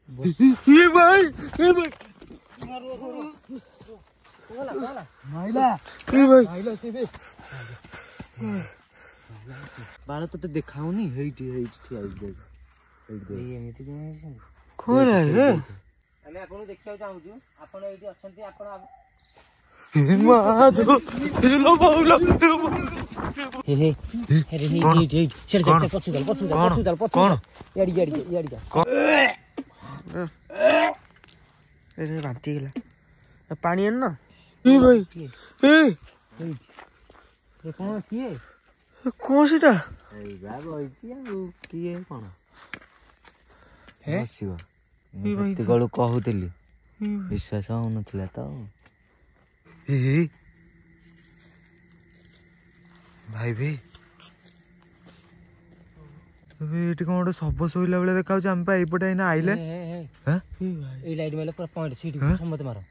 ये भाई बाल तो देखाऊनी हेइटी ठिया एमिति कोन है रे हमें आपन देखियो चाहूछु आपन एइटी अछंती आपन मां जो लो बाउला हे हे अरे हे चल चल पछुदल कौन याडी अरे बांटी गेला पानी आन ना ए भाई ए कौन किए कौन सीटा किए कौन बसिव गलु कहूली विश्वास होनुला तो भाई भाई ये कौन गोटे सब शोला बेले देखा आम एपटे आईना आइले लाइट मेले पूरा पॉइंट सीट समझ मारो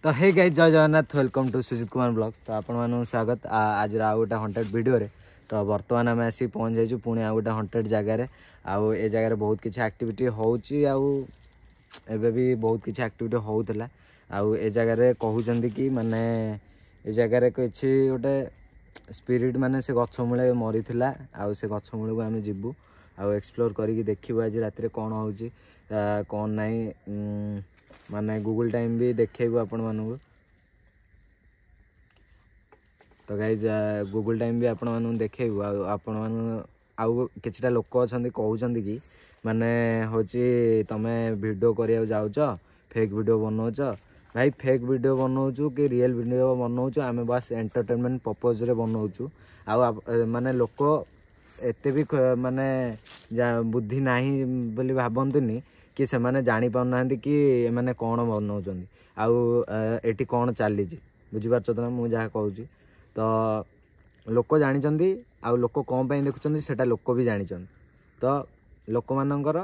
तो हे गाइस जय Jagannath welcome to Sujit Kumar vlogs तो आपण मानू स्वागत आज आउ गोटे हंटेड वीडियो रे तो बर्तमान आम आसी पहुँच जाइए पुणी आउ गोटे हंटेड जगार आउ ए जगार बहुत किसी एक्टिविटी होउची आउ एबे भी बहुत किसी एक्टिविटी होउतला आउ ए जगार कहउचंदी कि माने ए जगार किछि गोटे स्पिरिट माने से गछ मूले मरी थिला आउ से गछ मूले को आम जीवु आउ एक्सप्लोर करिक देखिबु आज रात रे कोन होउची कोन नाही माने गूगल टाइम भी देखेबु आपण मानू तो गाइज गूगल टाइम भी आपण मानू देखेबु आपण मानू आउ किछटा लोक अछंदी कहउचंदी कि माने होची तमे वीडियो करिया जाउछ फेक वीडियो बनाउछ भाई फेक वीडियो बनाउछु कि रियल वीडियो बनाउछु आमे बस एंटरटेनमेंट पर्पस रे बनाउछु आउ माने लोक एते भी माने बुद्धि नाही बोली भाबंतुनी कि से माने जानी पाउनांती कि माने कोन बनाउछंदी आउ एटी कोन चाली छी बुझि पाछो त मु जहा कहूची तो लोक जानिचंदी आउ लोक कोन पई देखुचंदी सेटा लोक भी जानिचंदी तो लोक मानकर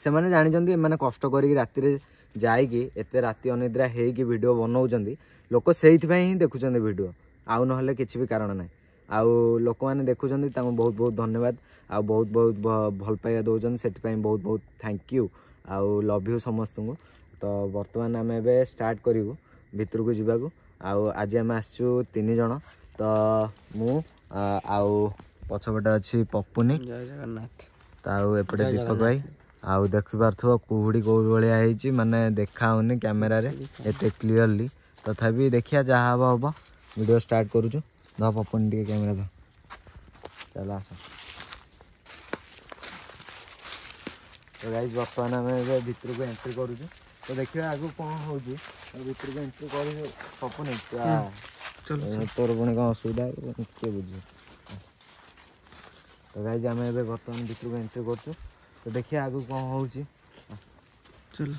से माने जानिचंदी माने कष्ट करी राति रे जाइकी एते राति अनिद्रा हेकी वीडियो बनाउचंदी लोक सेइथि पई ही देखुचंदी वीडियो आउ न हले किछि भी कारण नै आउ लोक माने देखुचंदी ताको बहुत बहुत धन्यवाद आ बहुत बहुत भल पाइया दौरान से बहुत बहुत थैंक यू आउ लव यू समस्त को तो बर्तमान आम ए स्टार्ट करूँ भितर को जावाक आज आम आसचु 3 जन तो मु आउ पछपटे अच्छी पपुनी जय जगन्नाथ तो एपटे दीपक भाई आउ देखि पार्थो कुहुड़ी कौ भाई माने देखाऊनी कैमेरा रे एते क्लियरली तथापि देखिया जहाँ हम हम वीडियो स्टार्ट करूँ ध पपुनी टे कैमेरा ध चल आस तो गाइस बर्तमान आम भितर को एंट्री करूँ तो देखिए आगु कौन हो भितर को एंट्री कर पपु नहीं तोर पुणी कौन असुविधा किए बुझे तो गाइस आम ए बर्तमान भितर को एंट्री कर तो देखिए आगु कौन हो चल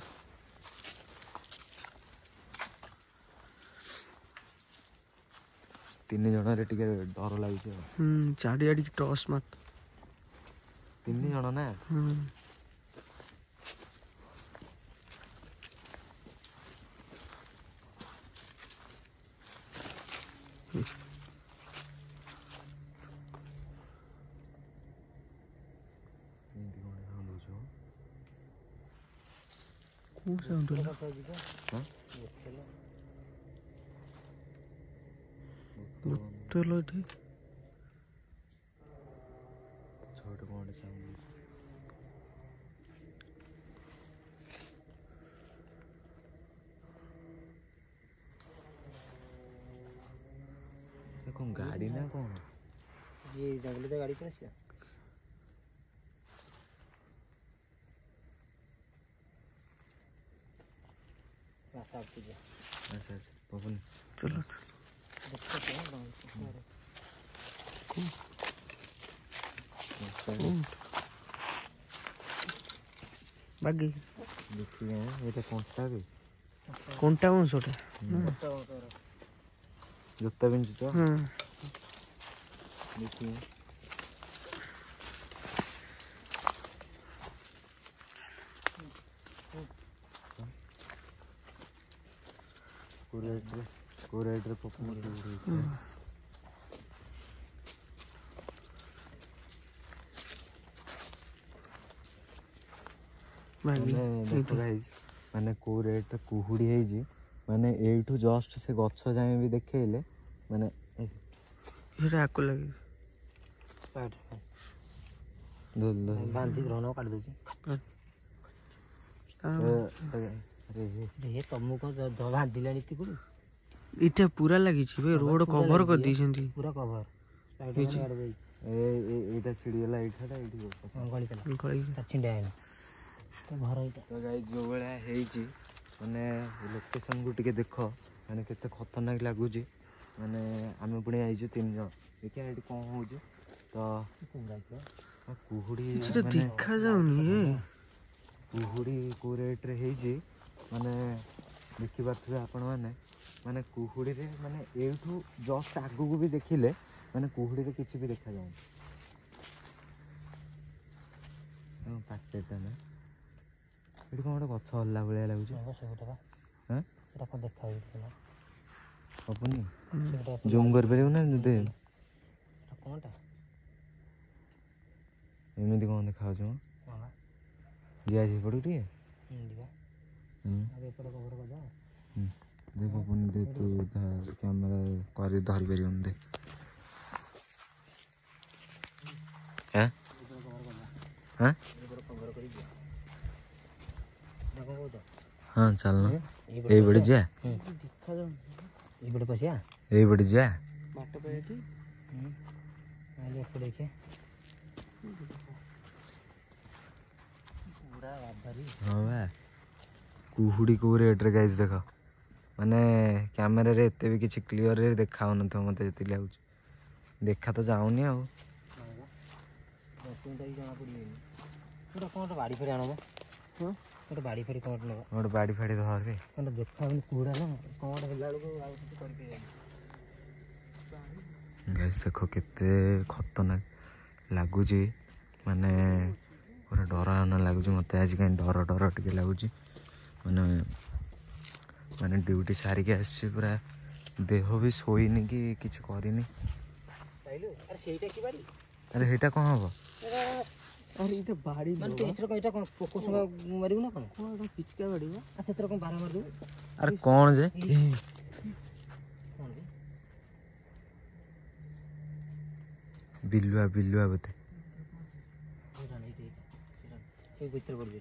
3 जन रे टिके डर लागुଛି चारियाडी टॉस मत 3 जन ना चलो ठीक छोटे कौन साउंड कौन गाड़ी ना कौन ये जंगली तो गाड़ी पर अच्छा पवन चलो बागी देखिए ये कोंटा भी कोंटा कौन सोटा जूता पिंचु तो देखिए कोरेटर पपू ମାନେ ଦେଖ ଗାଇସ୍ ମାନେ କୋଉ ରେଟ୍ କୁହୁଡ଼ି ହେଇଛି ମାନେ ଏଇଠୁ ଜଷ୍ଟ ସେ ଗଛ ଯାଏଁ ବି ଦେଖେଇଲେ ମାନେ ସେଟା ଆକୁ ଲାଗି ବାନ୍ଧି ଗ୍ରହଣ କାଟି ଦଉଛି ତମକୁ ବାନ୍ଧିଲାଣି ଏତିକି ଏଇଟା ପୁରା ଲାଗିଛି ବେ ରୋଡ କଭର କରିଦେଇଛନ୍ତି ପୁରା କଭର ଏଇଟା ଛିଡ଼ିଗଲା ଏଇଟା ଛିଣ୍ଡା ହେଇନି ଘର ଏଇଟା ତ ଗାଇସ୍ ଯୋଉ ଭଳିଆ ହେଇଛି ମାନେ ଲୋକେସନକୁ ଟିକେ ଦେଖ ମାନେ କେତେ ଖତରନାକ ଲାଗୁଛି ମାନେ ଆମେ ପୁଣି ଆଇଛୁ 3 ଜଣ ଦେଖିବା ଏଠି କ'ଣ ହେଉଛି ତ କୁହୁଡ଼ି ସେଟା ଦେଖାଯାଉନି କୁହୁଡ଼ି କେଉଁ ରେଟ୍ରେ ହେଇଛି ମାନେ ଦେଖିପାରୁଥିବେ ଆପଣମାନେ ମାନେ କୁହୁଡ଼ିରେ ମାନେ ଏଇଠୁ ଜଷ୍ଟ ଆଗକୁ ବି ଦେଖିଲେ ମାନେ କୁହୁଡ଼ିରେ କିଛି ବି ଦେଖାଯାଉନି ପାଚେରିଟା ନା ଏଠି କ'ଣ ଗୋଟେ ଗଛ ହଲିଲା ଭଳିଆ ଲାଗୁଛି ହବନି ଜୁମ୍ କରିପାରିବୁ ନା ଯଦି କ'ଣଟା ଏମିତି କ'ଣ ଦେଖାଯାଉଛି ମ ଯିବା ସେପଟକୁ ଟିକେ ଦେ ପବନ ଦେ ତୁ କ୍ୟାମେରା କରି ଧରିପାରିବୁନି ଦେ ହଁ ଚାଲୁନ ଏଇପଟେ ଯିବା ଏଇପଟେ ପଶିବା ଏଇପଟେ ଯିବା ବାଟ ପାଇଁ ଏଠି ଦେଖିଆ ହଁ ବା କୁହୁଡ଼ି କେଉଁ ରେଟ୍ରେ ଗାଇସ୍ ଦେଖ ମାନେ କ୍ୟାମେରାରେ ଏତେ ବି କିଛି କ୍ଲିଅରରେ ଦେଖା ହେଉନଥିବ ମୋତେ ଯେତିକି ଲାଗୁଛି ଦେଖା ତ ଯାଉନି ଆଉ ଗୋଟେ ବାଡ଼ି ଫାଡ଼ି ଆଣବ ଗୋଟେ ବାଡ଼ି ଫାଡ଼ି କ'ଣ ନେବ ଗୋଟେ ବାଡ଼ି ଫାଡ଼ି ଧରେ ଦେଖା ହେଉନି କୁହୁଡ଼ା ନା କ'ଣ ହେଲା ବେଳକୁ ଆଉ କିଛି କରିପାରିବନି ଗାଇସ୍ ଦେଖ କେତେ ଖତରନାକ ଲାଗୁଛି ମାନେ ପୁରା ଡରାବନା ଲାଗୁଛି ମୋତେ ଆଜି କାହିଁ ଡର ଟିକେ ଲାଗୁଛି ମାନେ ମାନେ ଡ୍ୟୁଟି ସାରିକି ଆସିଛି ପୁରା ଦେହ ବି ଶୋଇନି କି କିଛି କରିନି ଆରେ ସେଇଟା କ'ଣ ହବ ଆରେ ଏଇଟା ବାଡ଼ି ଏଇଟା କ'ଣ ପୋକ ମାରିବୁ ନା କ'ଣ ପିଚକା ବାଡ଼ି ସେଥିରେ କ'ଣ ବାର ମାରିଦେବୁ ଆରେ କ'ଣ ଯେ ବିଲୁଆ ବୋଧେ ଭିତରେ ପଡ଼ିବି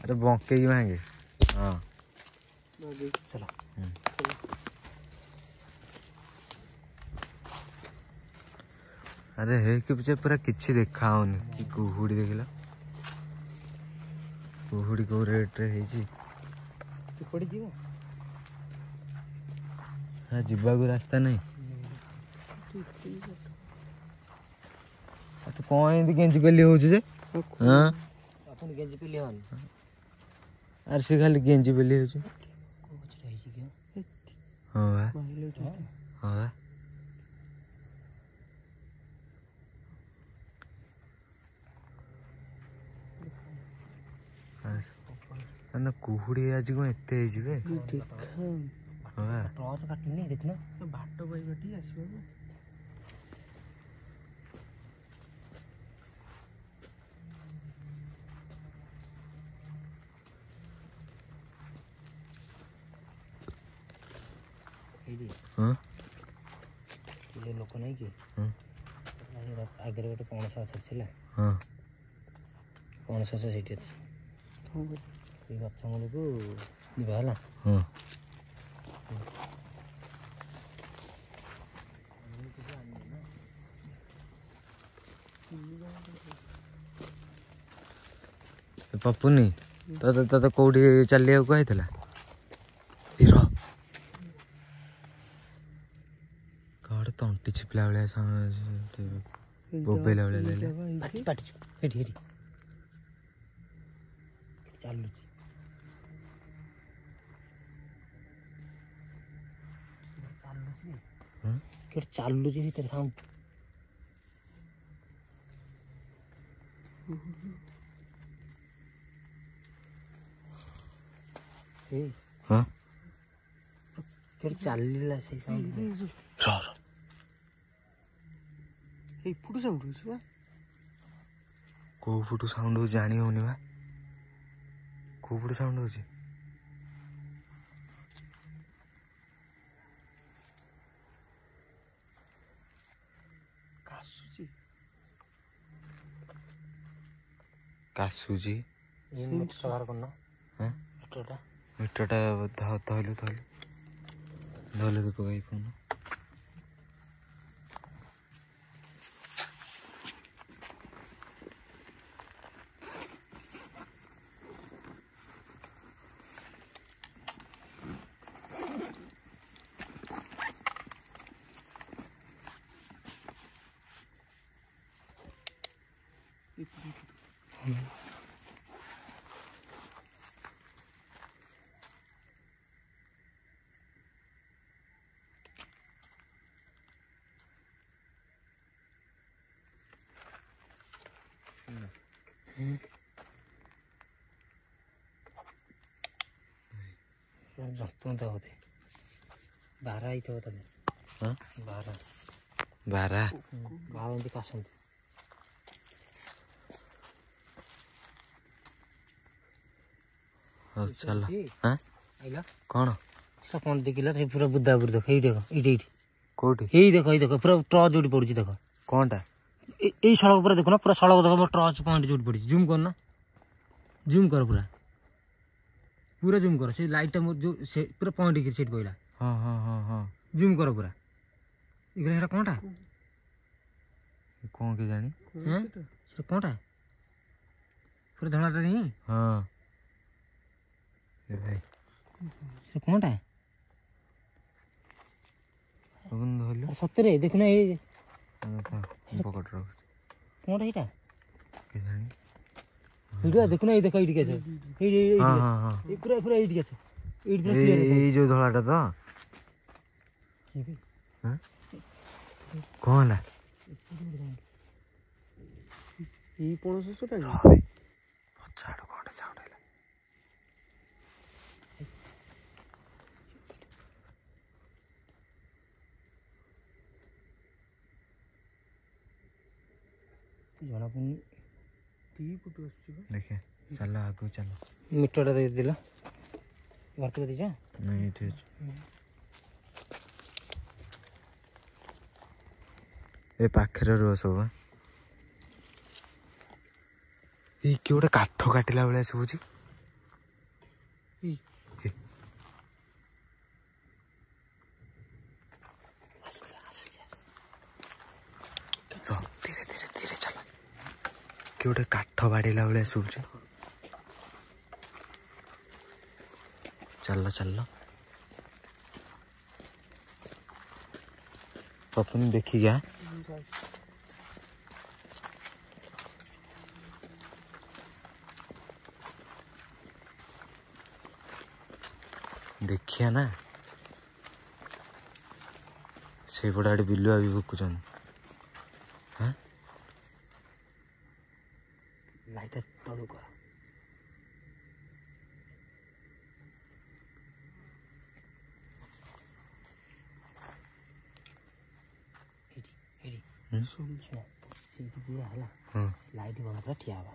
अरे बंके की भांगे हाँ चलो अरे हे कि पीछे पूरा किछि देखा होनी कि कुहुड़ी देखला कुहुड़ी को रेट रे हेजी पड़ी जीव हां जिबा को रास्ता नहीं तो कौन एंदी गेंजी पेली होउछ जे हां अपन गेंजी पेली हन अरे से खाली गेंजी पेली होउछ हां बा हां बा ना कुहुड़ी आज को एते हे जिवे हां टॉर्च काटनी देखना बाटो भाई बेटी आसीबो हां ये लोक नहीं कि हां आगे गोटे पणस गछ छिला हां पणस गछ सेठी अछि ये गछ मूल को दिबा हला हां पप्पुनी तो कौटी चलिया कहला हीरो कौटे तंटी छिपला भाया बोबेला भाया चालुची भीतर साउंड ଏଇ ହଁ କେଉଁଠି ଚାଲିଲା ସେଇ ସାଉଣ୍ଡ ରହ ରହ ଏଇ ଫୁଟୁ ସାଉଣ୍ଡ ହଉଛି ବା। କୋଉ ଫୁଟୁ ସାଉଣ୍ଡ ହଉଛି ଜାଣି ହଉନି ବା। କୋଉ ଫୁଟୁ ସାଉଣ୍ଡ ହଉଛି? କାଶୁଛି। ଏଇ ମିଟରଟା ବାହାର କରୁନ। ହଁ ମିଟରଟା ମିଟରଟା ଧଇଲୁ ଦୀପକ ଭାଇ ଫୋନ। ଜନ୍ତୁ ବୋଧେ ବାରା ହେଇଥିବ ତାହେଲେ। ହଁ ବାରା ବାରା ବାରା ଏମିତି କାଶନ୍ତି। ହଉ ଚାଲ। ଆଇଲା କ'ଣ ସେଟା କ'ଣ ଦେଖିଲା ସେ ପୁରା ବୁଦା ବୁରି ଦେଖ। ଏଇ ଦେଖ ଏଇଠି କୋଉଠି ଏଇ ଦେଖ ପୁରା ଟର୍ଚ ଯୋଉଠି ପଡୁଛି ଦେଖ। କ'ଣଟା? ଏଇ ସଡ଼କ ପୁରା ଦେଖୁନ ପୁରା ସଡ଼କ ଦେଖ ମୋ ଟର୍ଚ ପଏଣ୍ଟ ଯୋଉଠି ପଡୁଛି। ଜୁମ୍ କରୁନ ଜୁମ୍ କର ପୁରା ପୁରା ଜୁମ୍ କର। ସେ ଲାଇଟଟା ଯୋଉ ସେ ପୁରା ପଏଣ୍ଟ ହେଇକି ସେଠି ପଇଲା। ହଁ ହଁ ହଁ ହଁ ଜୁମ୍ କର ପୁରା। ଏଇଟା ସେଟା କ'ଣଟା? କ'ଣ କେଜାଣି? ହଁ ସେଟା କ'ଣଟା? ପୁରା ଧଳାଟା ହିଁ। ହଁ ଏ ଭାଇ ସେଟା କ'ଣଟା? ଧରିଲୁ ସତରେ ଦେଖୁନ ଏଇ ପକେଟ ରଖୁଛି। କ'ଣଟା ଏଇଟା? କେଜାଣି? ଏଇଟା ଦେଖୁନ ଏଇ ଦେଖ ଏଇଠିକି ଆସ। ଏଇ ହଁ ହଁ ହଁ ପୁରା ପୁରା ଏଇଠିକି ଆସ। ଏଇଠି ପୁରା କ୍ଲିୟର ଦେଖ। ଏଇ ଯୋଉ ଧଳାଟା ତ କ'ଣ ହେଲା? ଏଇ ପଣସ ଗଛଟା କି? ପଛ ଆଡୁ କ'ଣ ସାଉଣ୍ଡ ହେଲା? ଜଣା ପଡୁନି। ଦି ଫୁଟୁ ଆସୁଛି ବା। ଦେଖେ ଚାଲ ଆଗକୁ ଚାଲ। ମିଟରଟା ଦେଇଦେଲା ଭର୍ତ୍ତି କରିଦେଇଛ। ନାଇଁ ଏଠି ଅଛି। ଏ ପାଖରେ ରୁହ ସବୁ। ଏଇ କିଏ ଗୋଟେ କାଠ କାଟିଲା ଭଳିଆ ଶୁଭୁଛି। ଧୀରେ ଧୀରେ ଧୀରେ ଚାଲ। କିଏ ଗୋଟେ କାଠ ବାଡେଇଲା ଭଳିଆ ଶୁଭୁଛି। ଚାଲ ଚାଲ ପପନ ଦେଖିକି ଆ। ଦେଖିଆ ନା ସେଇପଟେ ଆଡେ ବିଲୁଆ ବି ଭୁକୁଛନ୍ତି। ହଁ ଲାଇଟଟା ତଳୁ କର। ଶୁଣ ସେଇଠି ପୁରା ହେଲା ହଁ ଲାଇଟ୍ ବନ୍ଦ ପୁରା ଠିଆ ହବା।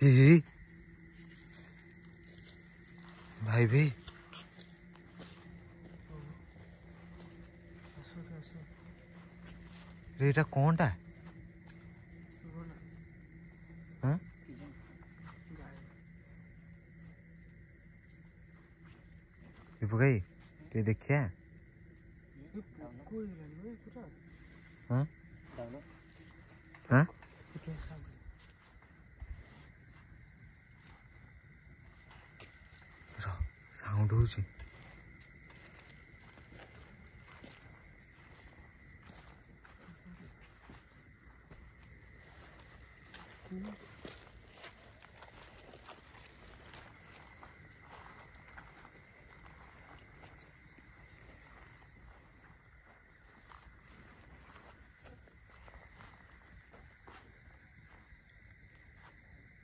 ଏଇ ଭାଇ ଭାଇ ଏଇଟା କ'ଣଟା? ହଁ ଦୀପକ ଭାଇ ଟିକେ ଦେଖିଆ। ହଁ ହଁ ସାଉଣ୍ଡ ହଉଛି।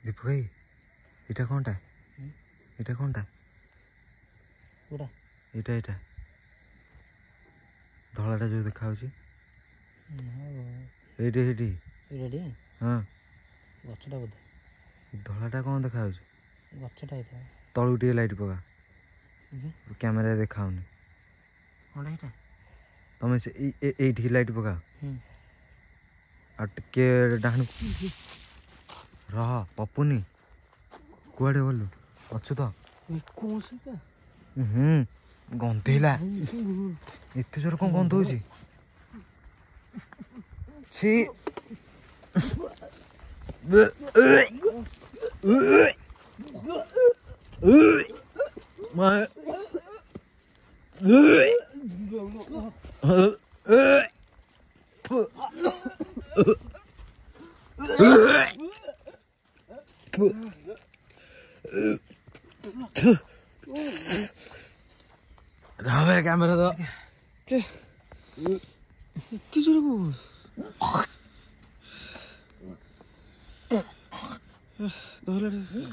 ଦୀପୁ ଭାଇ ଏଇଟା କ'ଣଟା ଏଇଟା କ'ଣଟା କୋଉଟା ଏଇଟା ଏଇଟା ଧଳାଟା ଯୋଉ ଦେଖାଯାଉଛି ଏଇଠି ଏଇଠି ଏଇଟା ହଁ ଗଛଟା ବୋଧେ ଧଳାଟା କ'ଣ ଦେଖାଯାଉଛି ଗଛଟା ହେଇଥିବ ତଳକୁ ଟିକେ ଲାଇଟ୍ ପକା କ୍ୟାମେରାରେ ଦେଖାଉନି କ'ଣଟା ହେଇଟା ତମେ ସେ ଏଇଠିକି ଲାଇଟ୍ ପକା ଆଉ ଟିକେ ଡାହାଣକୁ ରହ ପପୁନି କୁଆଡ଼େ ଗଲୁ ଅଛୁ ତ କ'ଣ ସେଇଟା ଗନ୍ଧେଇଲା ଏତେ ଜୋର କ'ଣ ଗନ୍ଧଉଛି ଛି କ୍ୟାମେରା ତ ଏତେ ଜୋରେ କ'ଣ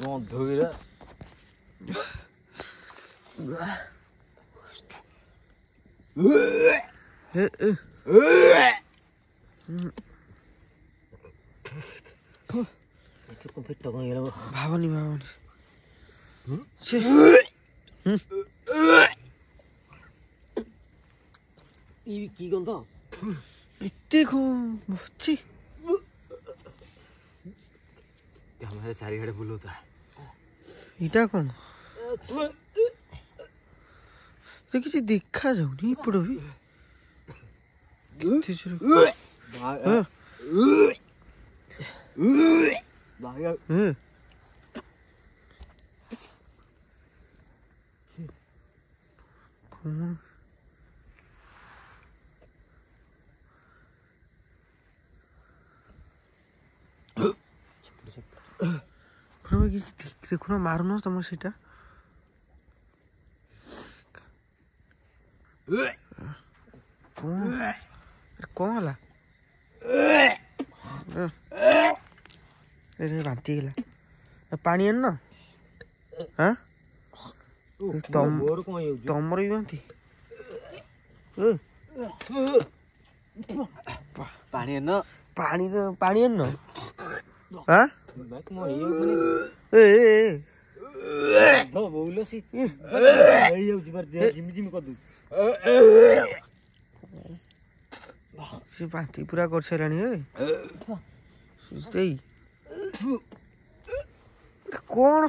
ଗନ୍ଧକିରା ଭାବନି ଛେ କି ଗନ୍ଧ ଏତେ ଅଛି କ୍ୟାମେରା ଚାରିଆଡ଼େ ବୁଲଉଥା ଏଇଟା କ'ଣ ସେ କିଛି ଦେଖାଯାଉନି ଏପଟ ବି କେତେ ଜୋରେ କ'ଣ କିଛି ଦେଖୁନ ମାରୁନ ତମର ସେଇଟା କ'ଣ ହେଲା ବାନ୍ତି ହେଇଗଲା ପାଣି ଆଣିନ ହଁ ତମର ବି ବାନ୍ତି ପାଣି ଏନ ପାଣି ଆଣିନ ହଁ ସେ ବାନ୍ତି ପୁରା କରିସାରିଲାଣି ସେଇ କ'ଣ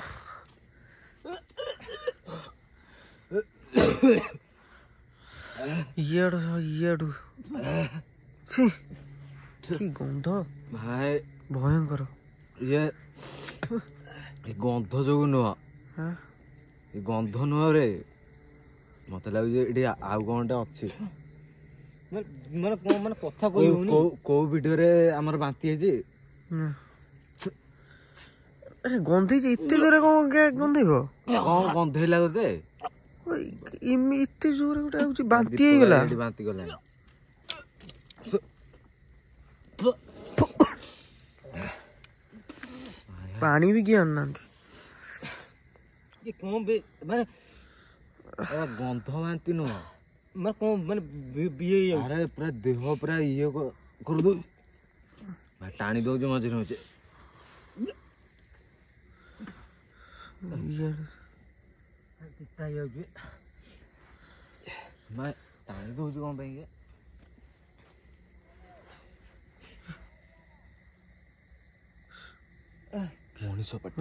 ଇଆଡୁ କି ଗନ୍ଧ ଭାଇ ଭୟଙ୍କର ଇଏ ଗନ୍ଧ ଯୋଗୁ ନୁହଁ ଏ ଗନ୍ଧ ନୁହଁ ରେ ମତେ ଲାଗୁଛି ଏଠି ଆଉ କ'ଣଟେ ଅଛି ମାନେ କ'ଣ ମାନେ କଥା କହିହଉନି କୋଉ ଭିଡିଓରେ ଆମର ବାନ୍ତି ହେଇଛି ଗନ୍ଧେଇଛି ଏତେ ଜୋରେ କ'ଣ ଗନ୍ଧେଇବ କ'ଣ ଗନ୍ଧେଇଲା ତତେ ଏତେ ଜୋରେ ଗୋଟେ ହଉଛି ବାନ୍ତି ହେଇଗଲା ବାନ୍ତି ଗଲାଣି ପାଣି ବି କିଏ ଆଣୁନାହାନ୍ତି କ'ଣ ମାନେ ଗନ୍ଧ ବାନ୍ତି ନୁହଁ ମାନେ କ'ଣ ମାନେ ଆରେ ପୁରା ଦେହ ପୁରା ଇଏ କରିଦଉଛି ଟାଣି ଦଉଛି ମଝିରେ ମଝିରେ ଟାଣି ଦଉଛି କ'ଣ ପାଇଁ ମଣିଷ ପାଟି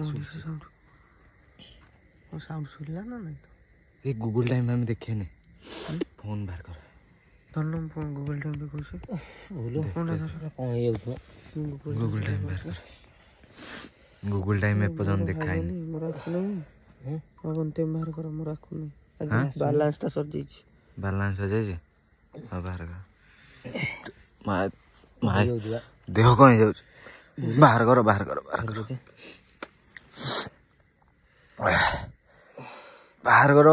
ସାଉଣ୍ଡ ଶୁଣିଲା ନା ନାଇଁ ଏ ଗୁଗୁଲ ଟାଇମ୍ ଆମେ ଦେଖେନି ଫୋନ୍ ବାହାର କର ଧନ ଗୁଗଲ ଟାଇମ୍ ଦେଖୁଛି କ'ଣ ହେଇଯାଉଥିବ ଗୁଗୁଲ ଟାଇମ୍ ବାହାର କର ଗୁଗୁଲ ଟାଇମ୍ ଏପର୍ଯ୍ୟନ୍ତ ଦେଖାଇନି ମୁଁ ରାଖୁନାହିଁ ତେମ ବାହାର କର ମୁଁ ରାଖୁନି ବାଲାନ୍ସଟା ସରିଯାଇଛି ବାଲାନ୍ସ ସରିଯାଇଛି ହଁ ବାହାର କର ଦେହ କ'ଣ ହେଇଯାଉଛି ବାହାର କର ବାହାର କର ବାହାର କର ବାହାର କର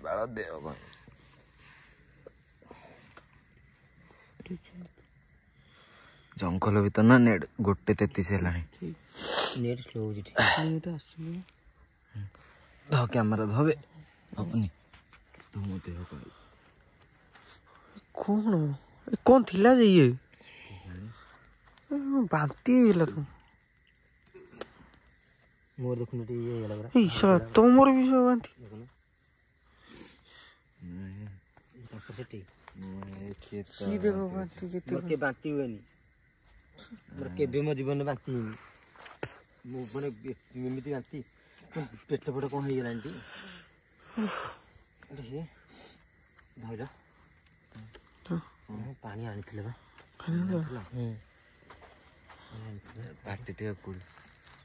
ବାଳ ଦେହ କ'ଣ ଜଙ୍ଗଲ ଭିତରେ ନା 1:33 ହେଲାଣି। ନେଟ୍ ସ୍ଲୋ ହେଉଛି ନେଟ୍ ଆସୁନି ଧ କ୍ୟାମେରା ଧବେ ହବନି ତ ମୋ ଦେହ କଣ କଣ ଥିଲା ଯେ ଇଏ ବାନ୍ତି ହେଇଗଲା ତ ମୋର ଦେଖୁନ ଟିକେ ଇଏ ହେଇଗଲା ପୁରା ଇଶା ତମର ବି ସବୁ ବାନ୍ତି ତାଙ୍କର ସେଠି ସିଏ ଦେଖ ବାନ୍ତି କେତେ ମୋର କେବେ ବାନ୍ତି ହୁଏନି ମୋର କେବେ ମୋ ଜୀବନରେ ବାନ୍ତି ହେଇନି ମୁଁ ମାନେ ଏମିତି ବାନ୍ତି ପେଟ ଫେଟ କ'ଣ ହେଇଗଲାଣି ଟି ଧଇଲ ପାଣି ଆଣିଥିଲେ ବା ପାଟି ଟିକେ କୁଳି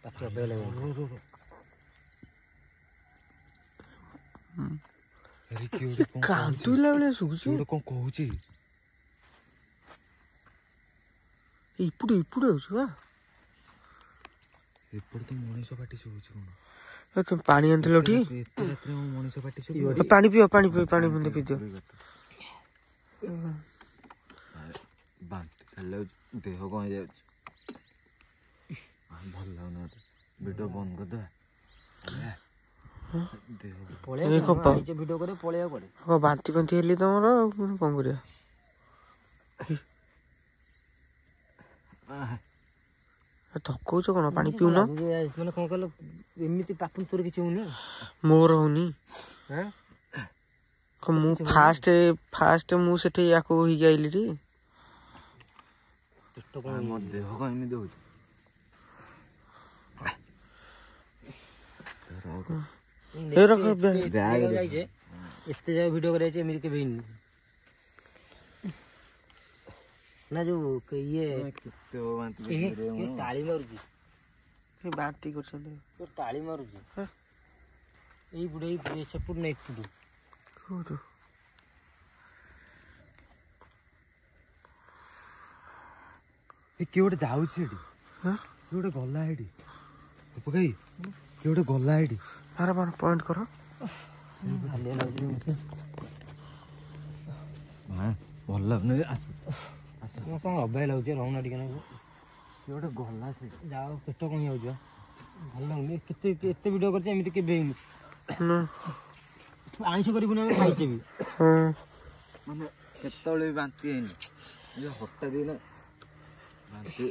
ପାଟି ଅବାଗିଆ ଲାଗିବ କାନ୍ଦୁଲା ଭଳିଆ ଶୁଭୁଛି କ'ଣ କହୁଛି ଏପଟେ ହଉଛି ବା ଏପଟେ ତ ମଣିଷ ପାଟି ଶୁଭୁଛି କ'ଣ ତମେ ପାଣି ଆଣିଥିଲ ଟି ଏତେ ରାତିରେ ମଣିଷ ପାଟି ଶୁଭୁଛି ପାଣି ପିଅ ପାଣି ବୁନ୍ଦେ ପିଇଦିଅ ବାନ୍ତି ଖାଲି ଦେହ କ'ଣ ହେଇଯାଉଛି ଭଲ ଲାଗୁନି ମତେ ଭିଡ଼ିଓ ବନ୍ଦ କରିଦେବା ଭିଡ଼ିଓ କରି ପଳେଇବା କୁଆଡ଼େ ବାନ୍ତି ଫାନ୍ତି ହେଲି ତମର ଆଉ ପୁଣି କ'ଣ କରିବା ଥକଉଛ କ'ଣ ପାଣି ପିଉନ ମାନେ କ'ଣ କହିଲ ଏମିତି ପାପୁନ ତୋର କିଛି ହଉନି ମୋର ହଉନି ମୁଁ ଫାଷ୍ଟ ମୁଁ ସେଠି ୟାକୁ ହେଇକି ଆଇଲି ଟି ମୋ ଦେହ କ'ଣ ଏମିତି ହଉଛି ଏତେ ଜାଗା ଭିଡ଼ିଓ କରାଯାଇଛି ଏମିତି କେବେ ହେଇନି ନା ଯୋଉ ଇଏ ତାଳି ମାରୁଛି ବାନ୍ତି କରୁଛନ୍ତି ତାଳି ମାରୁଛି ଏଇ ବୁଢ଼ ସେପଟୁ ନା ଏପଟୁ କୋଉଠୁ କିଏ ଗୋଟେ ଯାଉଛି ଏଠି କିଏ ଗୋଟେ ଗଲା ଏଠି ପକାଇ କିଏ ଗୋଟେ ଗଲା ଏଠି ବାର ପଏଣ୍ଟ କର ଭଲ ଲାଗୁନି କ'ଣ ଅବାଗିଆ ଲାଗୁଛି ରହୁନା ଟିକେ ନାକୁ କିଏ ଗୋଟେ ଗଲା ସେ ଯାଅ ପେଟ କ'ଣ ହେଇଯାଉଛି ବା ଭଲ ଲାଗୁନି ଏତେ ଭିଡ଼ିଓ କରିଛି ଏମିତି କେବେ ହେଇନି ଆଇଁଷ କରିବୁନି ଆମେ ଖାଇଛେ ବି ମାନେ ସେତେବେଳେ ବି ବାନ୍ତି ହେଇନି ହଠାତ୍ ନା ବାନ୍ତି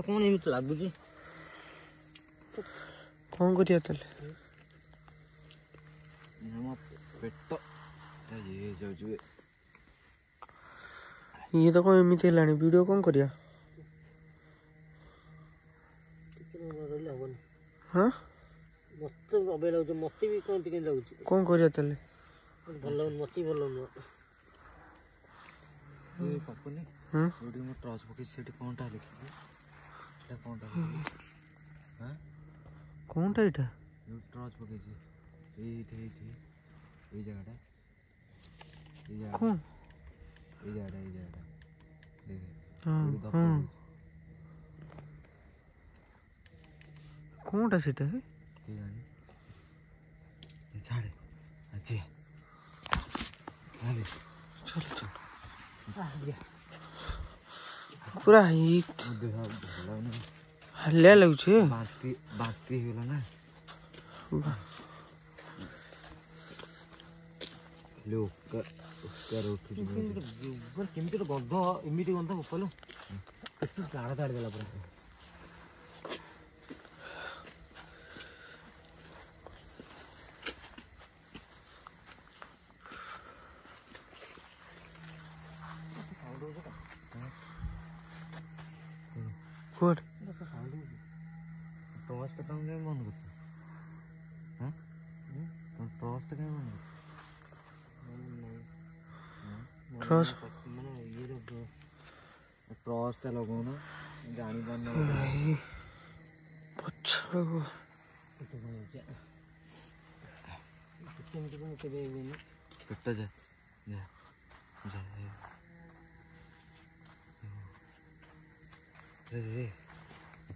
କ'ଣ ଏମିତି ଲାଗୁଛି କ'ଣ କରିବା ତାହେଲେ ମୋ ପେଟ ଇଏ ହେଇଯାଉଛି ଇଏ ତ କ'ଣ ଏମିତି ହେଲାଣି ଭିଡ଼ିଓ କ'ଣ କରିବା ହଁ ମତେ ଅବାଗିଆ ଲାଗୁଛି ମତେ ବି କ'ଣ ଟିକେ ଲାଗୁଛି କ'ଣ କରିବା ତାହେଲେ ଭଲ ଲାଗୁନି ମତେ ବି ଭଲ ଲାଗୁନି ପପୁନି ଯୋଉଠି ମୁଁ ଟର୍ଚ୍ଚ ପକେଇଛି ସେଠି କ'ଣଟା ଲେଖିବି ସେଟା କ'ଣଟା କ'ଣଟା ଏଇଟା ଯୋଉଠି ଟର୍ଚ୍ଚ ପକେଇଛି ଏଇଠି ଏଇ ଜାଗାଟା କ'ଣ ଏଇ ଜାଗାଟା କ'ଣଟା ସେଟା ଛାଡ଼େ ଆଜି ପୁରା ହାଲିଆ ଲାଗୁଛି ବାନ୍ତି ହେଇଗଲା ନା କେମିତି ଗୋଟେ ଗନ୍ଧ ଏମିତି ଗନ୍ଧ ପକାଲୁ ଟାଣ ତାଡ଼ି ଦେଲା ପୁରା କୁଆଡ଼େ ଟର୍ଚ୍ଚଟା ତମେ କାହିଁ ବନ୍ଦ କରୁଛ ତମ ଟର୍ଚ୍ଚଟା କାହିଁ ବନ୍ଦ କରୁଛ ଟର୍ଚ୍ଚଟା ଲଗାଉନ ଜାଣିପାରୁନ ପଛକୁ ପେଟ ଯା